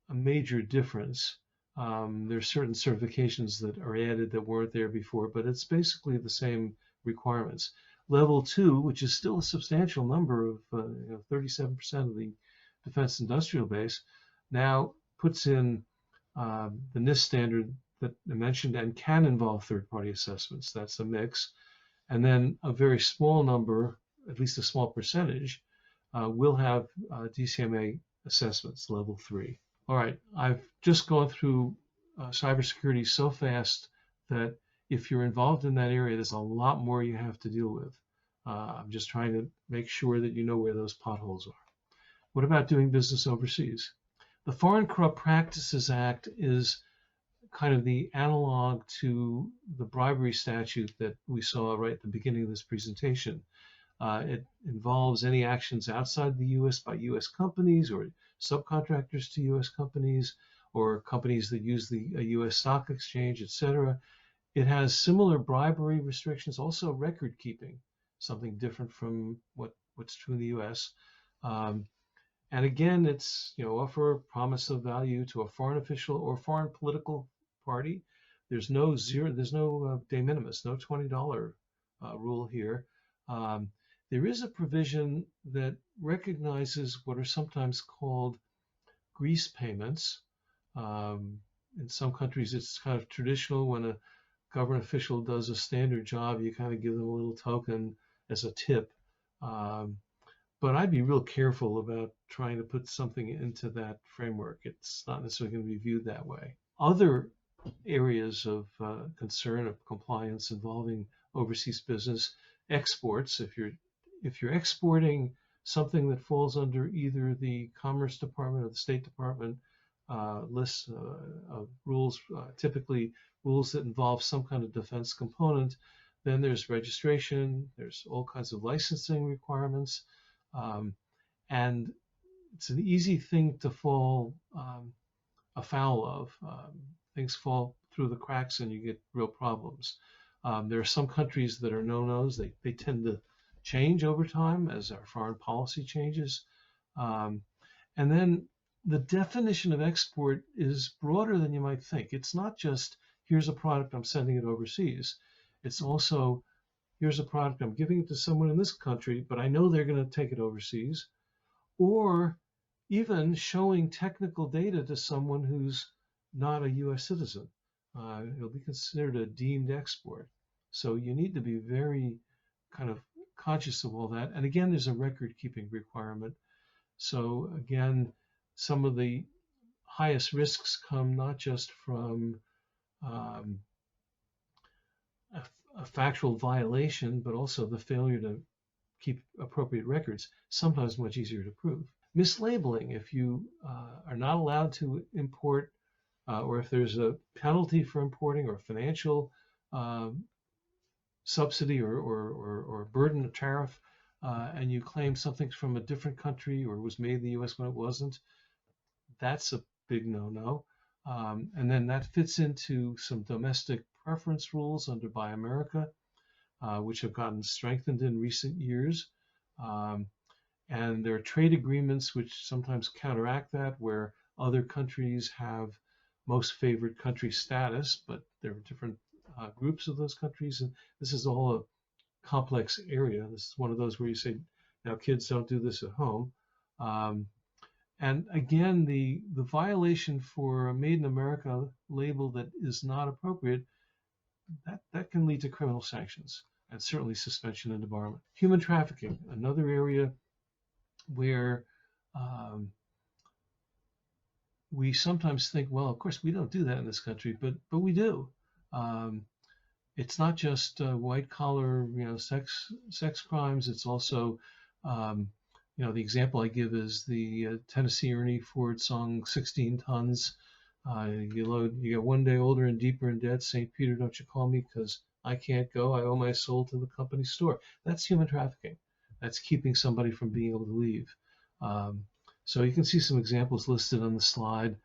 a major difference. There's certain certifications that are added that weren't there before, but it's basically the same requirements. Level 2, which is still a substantial number of 37% of the defense industrial base, now puts in the NIST standard that I mentioned and can involve third-party assessments. That's a mix. And then a very small number, at least a small percentage, will have DCMA assessments, level 3. All right, I've just gone through cybersecurity so fast that if you're involved in that area, there's a lot more you have to deal with. I'm just trying to make sure that you know where those potholes are. What about doing business overseas? The Foreign Corrupt Practices Act is kind of the analog to the bribery statute that we saw right at the beginning of this presentation. It involves any actions outside the U.S. by U.S. companies or subcontractors to U.S. companies or companies that use the U.S. stock exchange, etc. It has similar bribery restrictions, also record keeping, something different from what's true in the U.S. And again, it's offer a promise of value to a foreign official or foreign political party. There's no de minimis, no $20 rule here. There is a provision that recognizes what are sometimes called grease payments. In some countries, it's kind of traditional when a government official does a standard job, you kind of give them a little token as a tip. But I'd be real careful about trying to put something into that framework. It's not necessarily going to be viewed that way. Other areas of concern of compliance involving overseas business, exports. If you're exporting something that falls under either the Commerce Department or the State Department lists of rules, typically rules that involve some kind of defense component, then there's registration, there's all kinds of licensing requirements. And it's an easy thing to fall afoul of. Things fall through the cracks and you get real problems. There are some countries that are no-nos. They tend to change over time as our foreign policy changes. And then the definition of export is broader than you might think. It's not just, here's a product, I'm sending it overseas. It's also, here's a product, I'm giving it to someone in this country, but I know they're going to take it overseas. Or even showing technical data to someone who's not a U.S. citizen. It'll be considered a deemed export. So you need to be very kind of conscious of all that. And again, there's a record-keeping requirement. So again, some of the highest risks come not just from a factual violation, but also the failure to keep appropriate records, sometimes much easier to prove. Mislabeling, if you are not allowed to import, or if there's a penalty for importing or financial subsidy or burden of tariff, and you claim something's from a different country or was made in the U.S. when it wasn't, that's a big no-no. And then that fits into some domestic preference rules under Buy America, which have gotten strengthened in recent years. And there are trade agreements which sometimes counteract that, where other countries have most favored country status, but there are different groups of those countries. And this is all a complex area. This is one of those where you say, now kids don't do this at home. And again, the violation for a Made in America label that is not appropriate, that can lead to criminal sanctions and certainly suspension and debarment. Human trafficking, another area where we sometimes think, well, of course we don't do that in this country, but we do. It's not just white collar, sex crimes. It's also, the example I give is the Tennessee Ernie Ford song, 16 Tons. You get one day older and deeper in debt. St. Peter, don't you call me, because I can't go. I owe my soul to the company store. That's human trafficking. That's keeping somebody from being able to leave. So you can see some examples listed on the slide.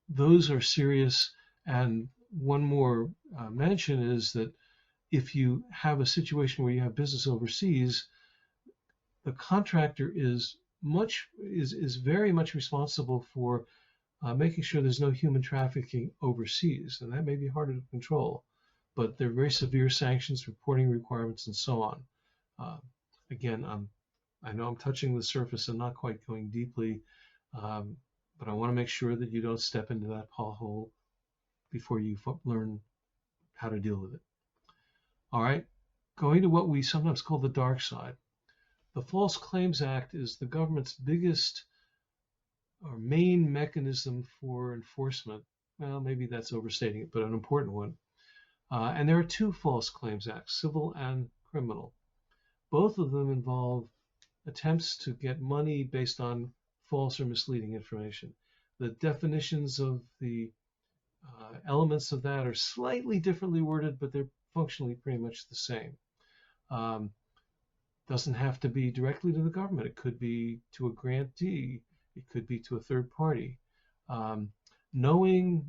Those are serious. And one more mention is that if you have a situation where you have business overseas, the contractor is very much responsible for making sure there's no human trafficking overseas, and that may be harder to control. But there are very severe sanctions, reporting requirements, and so on. Again, I'm I know I'm touching the surface and not quite going deeply, but I want to make sure that you don't step into that pothole before you learn how to deal with it. All right, going to what we sometimes call the dark side. The False Claims Act is the government's biggest or main mechanism for enforcement. Well, maybe that's overstating it, but an important one. And there are two False Claims Acts, civil and criminal. Both of them involve attempts to get money based on false or misleading information. The definitions of the elements of that are slightly differently worded, but they're functionally pretty much the same. Doesn't have to be directly to the government. It could be to a grantee. It could be to a third party. Knowing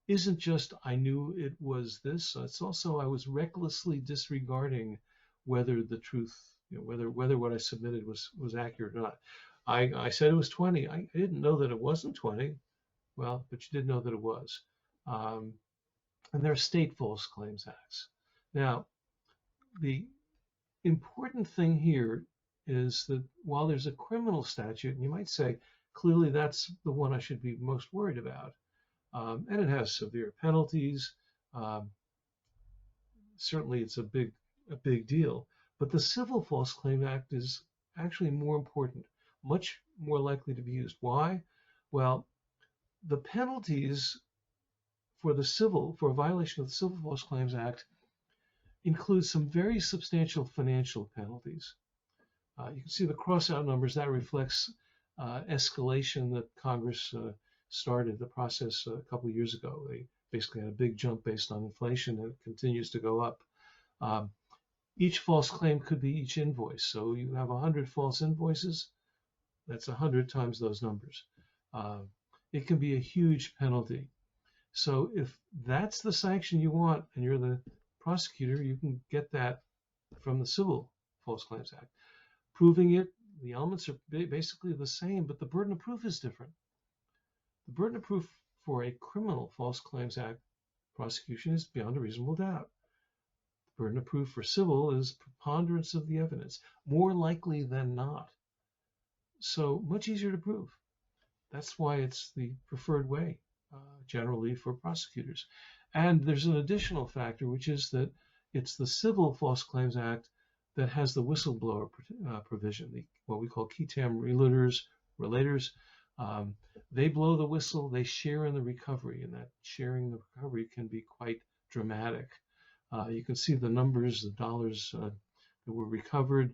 isn't just I knew it was this. It's also I was recklessly disregarding whether the truth, whether what I submitted was accurate or not. I said it was 20. I didn't know that it wasn't 20. Well, but you did know that it was. And there are state false claims acts. Now, the important thing here is that while there's a criminal statute, and you might say, clearly that's the one I should be most worried about, and it has severe penalties. Certainly, it's a big deal. But the Civil False Claim Act is actually more important, much more likely to be used. Why? Well, the penalties for a violation of the Civil False Claims Act include some very substantial financial penalties. You can see the cross-out numbers. That reflects escalation that Congress started the process a couple of years ago. They basically had a big jump based on inflation, and it continues to go up. Each false claim could be each invoice. So you have 100 false invoices. That's 100 times those numbers. It can be a huge penalty. So if that's the sanction you want and you're the prosecutor, you can get that from the Civil False Claims Act. Proving it, the elements are basically the same, but the burden of proof is different. The burden of proof for a criminal False Claims Act prosecution is beyond a reasonable doubt. The burden of proof for civil is preponderance of the evidence, more likely than not. So much easier to prove. That's why it's the preferred way, generally, for prosecutors. And there's an additional factor, which is that it's the Civil False Claims Act that has the whistleblower provision, what we call qui tam relators. They blow the whistle, they share in the recovery, and that sharing the recovery can be quite dramatic. You can see the numbers, the dollars that were recovered.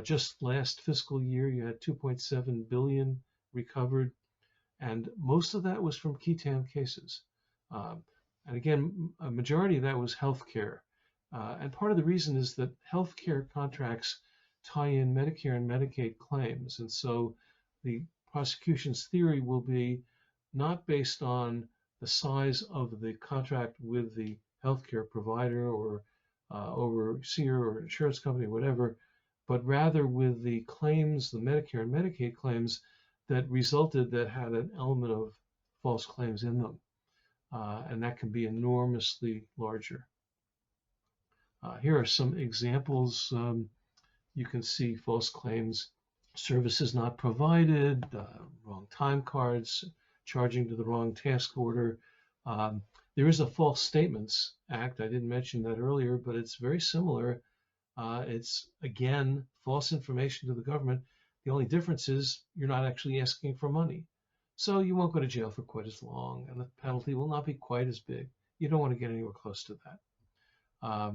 Just last fiscal year, you had 2.7 billion recovered, and most of that was from qui tam cases. And again, a majority of that was healthcare. And part of the reason is that healthcare contracts tie in Medicare and Medicaid claims. And so the prosecution's theory will be not based on the size of the contract with the healthcare provider or overseer or insurance company, whatever, but rather with the claims, the Medicare and Medicaid claims that resulted that had an element of false claims in them. And that can be enormously larger. Here are some examples. You can see false claims, services not provided, wrong time cards, charging to the wrong task order. There is a False Statements Act. I didn't mention that earlier, but it's very similar. It's, again, false information to the government. The only difference is you're not actually asking for money. So you won't go to jail for quite as long, and the penalty will not be quite as big. You don't want to get anywhere close to that.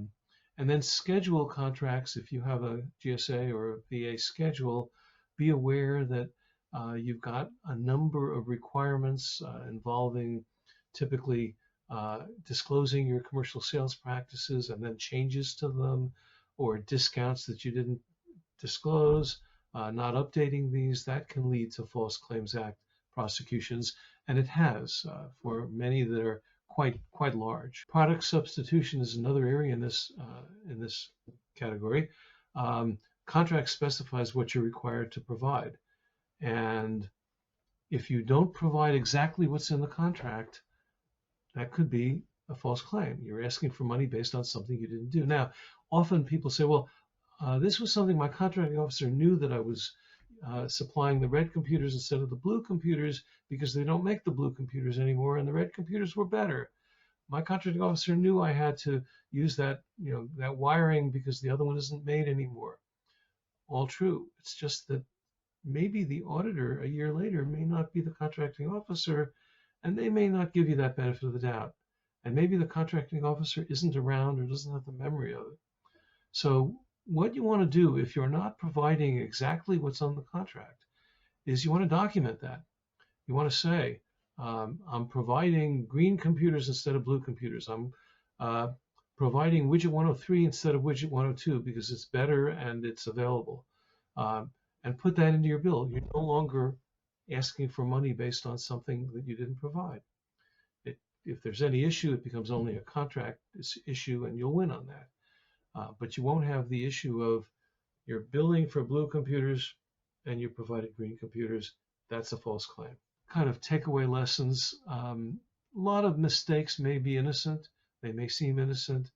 And then schedule contracts. If you have a GSA or a VA schedule, be aware that you've got a number of requirements involving typically disclosing your commercial sales practices and then changes to them, or discounts that you didn't disclose, not updating these. That can lead to False Claims Act prosecutions, and it has for many that are quite large. Product substitution is another area in this category. Contract specifies what you're required to provide, and if you don't provide exactly what's in the contract, that could be a false claim. You're asking for money based on something you didn't do. Now, often people say, well, This was something my contracting officer knew, that I was supplying the red computers instead of the blue computers because they don't make the blue computers anymore, and the red computers were better. My contracting officer knew I had to use that, that wiring because the other one isn't made anymore. All true. It's just that maybe the auditor a year later may not be the contracting officer, and they may not give you that benefit of the doubt. And maybe the contracting officer isn't around or doesn't have the memory of it. So what you want to do if you're not providing exactly what's on the contract is you want to document that. You want to say, I'm providing green computers instead of blue computers. I'm providing widget 103 instead of widget 102 because it's better and it's available. And put that into your bill. You're no longer asking for money based on something that you didn't provide. If there's any issue, it becomes only a contract issue, and you'll win on that. But you won't have the issue of you're billing for blue computers and you provided green computers. That's a false claim. Kind of takeaway lessons. A lot of mistakes may be innocent. They may seem innocent,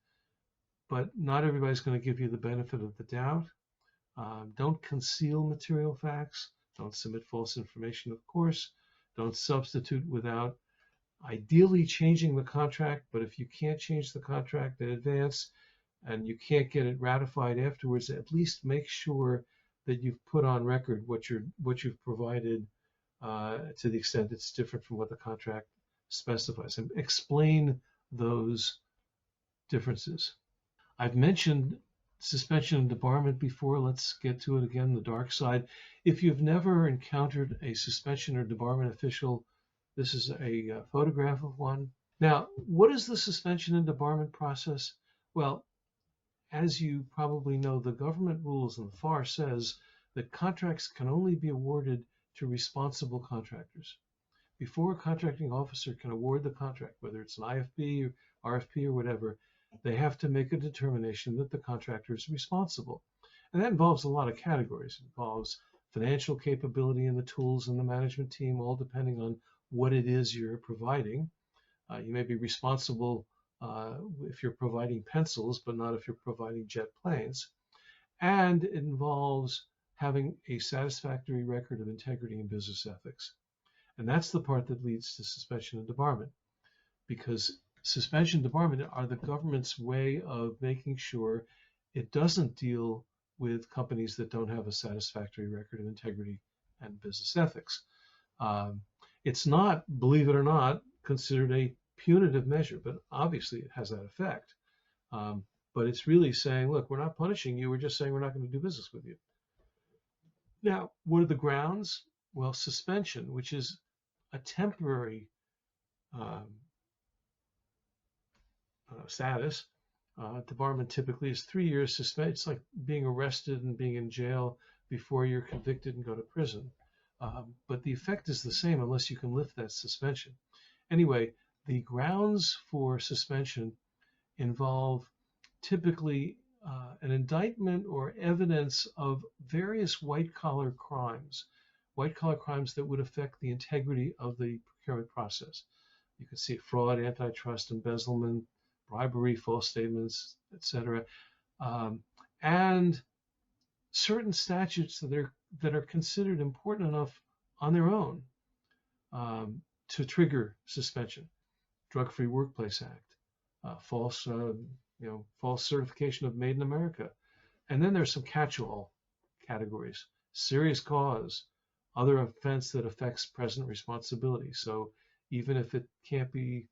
but not everybody's going to give you the benefit of the doubt. Don't conceal material facts. Don't submit false information, of course. Don't substitute without ideally changing the contract, but if you can't change the contract in advance and you can't get it ratified afterwards, at least make sure that you've put on record what you've provided to the extent it's different from what the contract specifies, and explain those differences. I've mentioned suspension and debarment before. Let's get to it again, the dark side. If you've never encountered a suspension or debarment official, this is a photograph of one. Now, what is the suspension and debarment process? Well, as you probably know, the government rules and the FAR says that contracts can only be awarded to responsible contractors. Before a contracting officer can award the contract, whether it's an IFB or RFP or whatever, they have to make a determination that the contractor is responsible. And that involves a lot of categories. It involves financial capability and the tools and the management team, all depending on what it is you're providing. You may be responsible if you're providing pencils, but not if you're providing jet planes. And it involves having a satisfactory record of integrity and business ethics. And that's the part that leads to suspension and debarment, because suspension and debarment are the government's way of making sure it doesn't deal with companies that don't have a satisfactory record of integrity and business ethics. It's not, believe it or not, considered a punitive measure, but obviously it has that effect. But it's really saying, look, we're not punishing you, we're just saying we're not going to do business with you. Now, what are the grounds? Well, suspension, which is a temporary status. Debarment typically is 3 years suspended. It's like being arrested and being in jail before you're convicted and go to prison. But the effect is the same unless you can lift that suspension. Anyway, the grounds for suspension involve typically an indictment or evidence of various white-collar crimes that would affect the integrity of the procurement process. You can see fraud, antitrust, embezzlement, bribery, false statements, etc., and certain statutes that are considered important enough on their own to trigger suspension. Drug-Free Workplace Act, false certification of Made in America, and then there's some catch-all categories: serious cause, other offense that affects present responsibility. So even if it can't be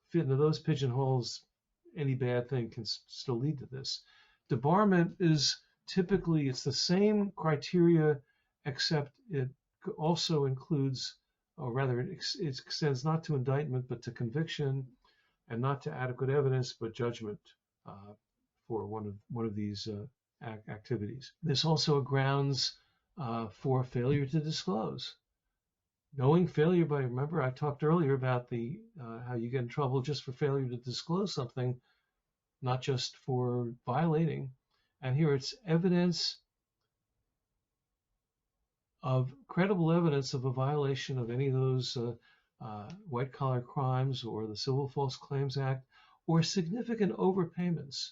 fit into those pigeonholes, any bad thing can still lead to this. Debarment is typically, it's the same criteria, except it also includes, or rather it extends not to indictment, but to conviction, and not to adequate evidence, but judgment for one of these activities. There's also grounds for failure to disclose. Knowing failure by, remember I talked earlier about the how you get in trouble just for failure to disclose something, not just for violating. And here it's evidence of credible evidence of a violation of any of those white-collar crimes or the Civil False Claims Act, or significant overpayments.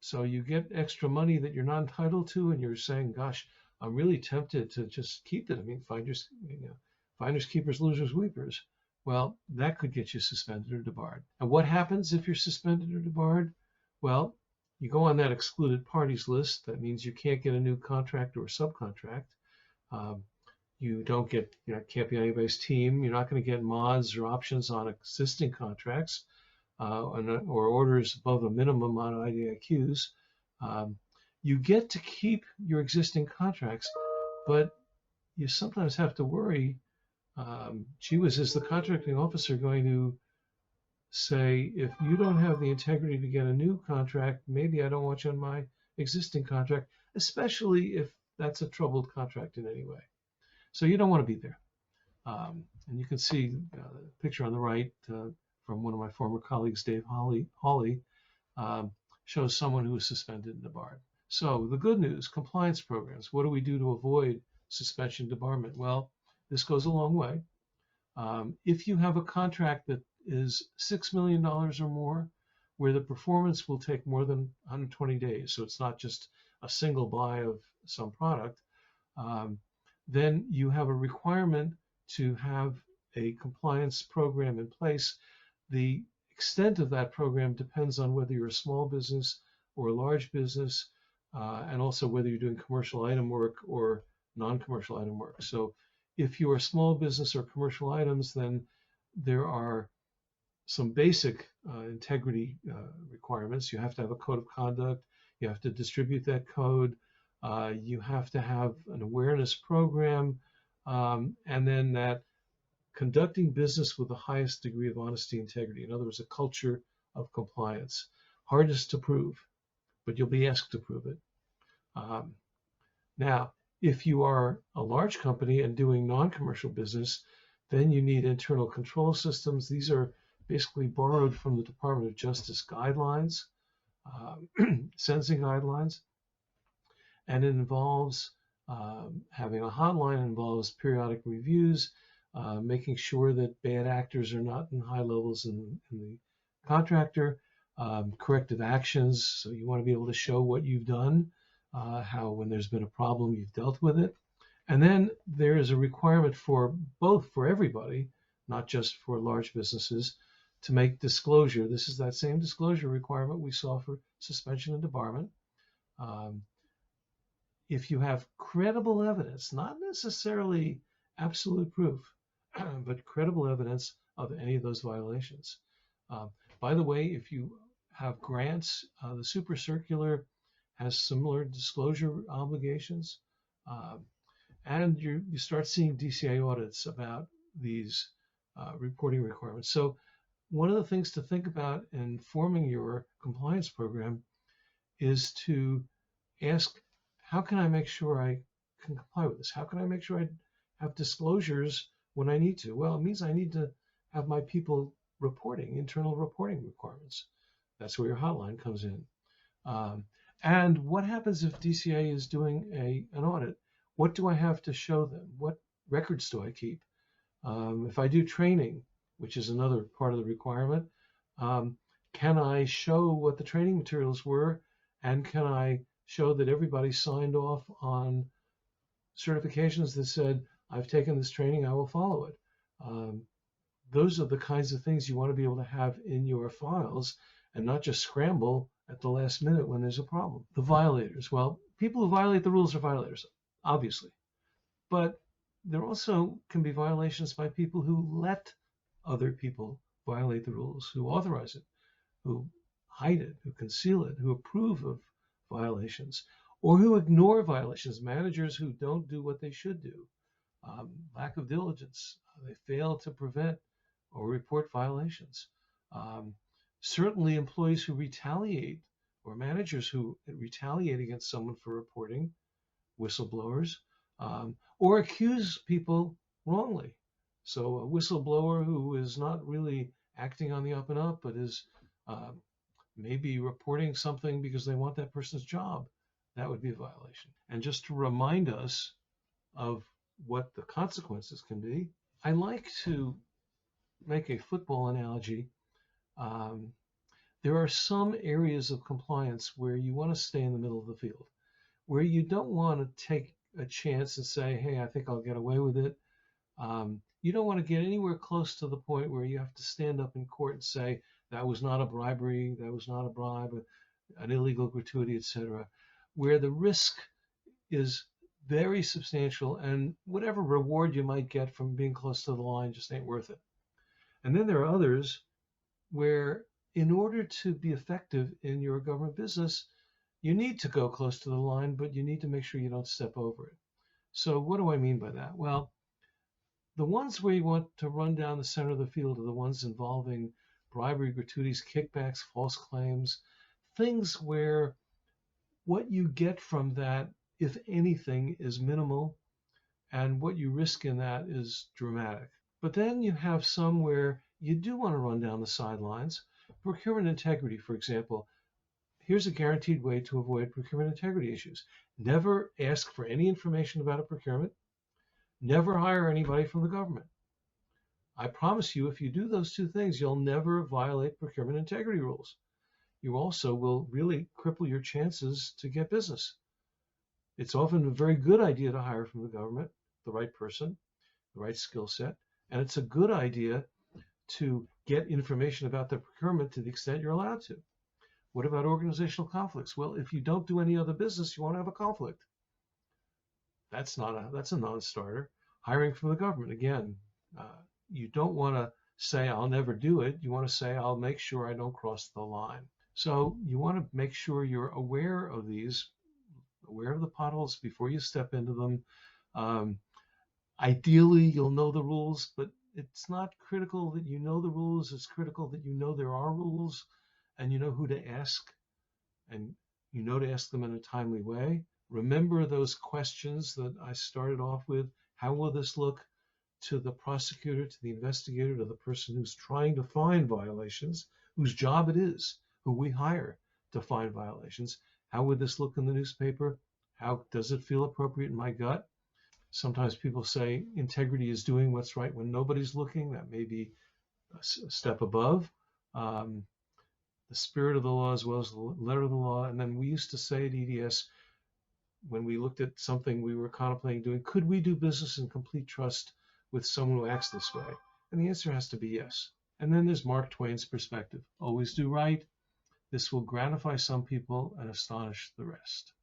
So you get extra money that you're not entitled to, and you're saying, "Gosh, I'm really tempted to just keep it." I mean, finders keepers, losers weepers. Well, that could get you suspended or debarred. And what happens if you're suspended or debarred? Well, you go on that excluded parties list. That means you can't get a new contract or subcontract. Um, you don't get, can't be on anybody's team. You're not going to get mods or options on existing contracts or orders above a minimum on IDIQs. Um, you get to keep your existing contracts, but you sometimes have to worry. Gee whiz, is the contracting officer going to say, if you don't have the integrity to get a new contract, maybe I don't want you on my existing contract, especially if that's a troubled contract in any way. So you don't want to be there. And you can see the picture on the right from one of my former colleagues, Dave Hawley, shows someone who was suspended and debarred. So the good news, compliance programs. What do we do to avoid suspension, debarment? Well, this goes a long way. If you have a contract that is $6 million or more, where the performance will take more than 120 days, so it's not just a single buy of some product, then you have a requirement to have a compliance program in place. The extent of that program depends on whether you're a small business or a large business, and also whether you're doing commercial item work or non-commercial item work. So if you're a small business or commercial items, then there are some basic integrity requirements. You have to have a code of conduct. You have to distribute that code. You have to have an awareness program, and then that conducting business with the highest degree of honesty and integrity. In other words, a culture of compliance. Hardest to prove, but you'll be asked to prove it. Now, if you are a large company and doing non-commercial business, then you need internal control systems. These are basically borrowed from the Department of Justice guidelines, sentencing guidelines, and it involves having a hotline, involves periodic reviews, making sure that bad actors are not in high levels in the contractor, corrective actions. So you want to be able to show what you've done, how when there's been a problem, you've dealt with it. And then there is a requirement for everybody, not just for large businesses, to make disclosure. This is that same disclosure requirement we saw for suspension and debarment. If you have credible evidence, not necessarily absolute proof, but credible evidence of any of those violations. By the way, if you have grants, the Super Circular has similar disclosure obligations. And you start seeing DCA audits about these reporting requirements. So one of the things to think about in forming your compliance program is to ask, how can I make sure I can comply with this? How can I make sure I have disclosures when I need to? Well, it means I need to have my people reporting, internal reporting requirements. That's where your hotline comes in. And what happens if DCA is doing an audit? What do I have to show them? What records do I keep? If I do training, which is another part of the requirement, can I show what the training materials were? And can I show that everybody signed off on certifications that said, I've taken this training, I will follow it? Those are the kinds of things you want to be able to have in your files and not just scramble at the last minute when there's a problem. The violators. Well, people who violate the rules are violators, obviously. But there also can be violations by people who let other people violate the rules, who authorize it, who hide it, who conceal it, who approve of violations, or who ignore violations, managers who don't do what they should do, lack of diligence, they fail to prevent or report violations. Certainly employees who retaliate or managers who retaliate against someone for reporting, whistleblowers, or accuse people wrongly. So a whistleblower who is not really acting on the up and up, but is maybe reporting something because they want that person's job, that would be a violation. And just to remind us of what the consequences can be, I like to make a football analogy. There are some areas of compliance where you want to stay in the middle of the field, where you don't want to take a chance and say, hey, I think I'll get away with it. You don't want to get anywhere close to the point where you have to stand up in court and say that was not a bribery, that was not a bribe, an illegal gratuity, etc., where the risk is very substantial and whatever reward you might get from being close to the line just ain't worth it. And then there are others where, in order to be effective in your government business, you need to go close to the line, but you need to make sure you don't step over it. So, what do I mean by that? Well, the ones where you want to run down the center of the field are the ones involving bribery, gratuities, kickbacks, false claims, things where what you get from that, if anything, is minimal, and what you risk in that is dramatic. But then you have some where you do want to run down the sidelines. Procurement integrity, for example. Here's a guaranteed way to avoid procurement integrity issues. Never ask for any information about a procurement. Never hire anybody from the government. I promise you, if you do those two things, you'll never violate procurement integrity rules. You also will really cripple your chances to get business. It's often a very good idea to hire from the government, the right person, the right skill set, and it's a good idea to get information about the procurement to the extent you're allowed to. What about organizational conflicts? Well, if you don't do any other business, you won't have a conflict. That's a non-starter. Hiring from the government, again, you don't want to say I'll never do it. You want to say I'll make sure I don't cross the line. So you want to make sure you're aware of these, aware of the potholes before you step into them. Ideally, you'll know the rules, but it's not critical that you know the rules. It's critical that you know there are rules and you know who to ask, and you know to ask them in a timely way. Remember those questions that I started off with. How will this look to the prosecutor, to the investigator, to the person who's trying to find violations, whose job it is, who we hire to find violations? How would this look in the newspaper? How does it feel appropriate in my gut? Sometimes people say integrity is doing what's right when nobody's looking. That may be a step above the spirit of the law as well as the letter of the law. And then we used to say at EDS, when we looked at something we were contemplating doing, could we do business in complete trust with someone who acts this way? And the answer has to be yes. And then there's Mark Twain's perspective. Always do right. This will gratify some people and astonish the rest.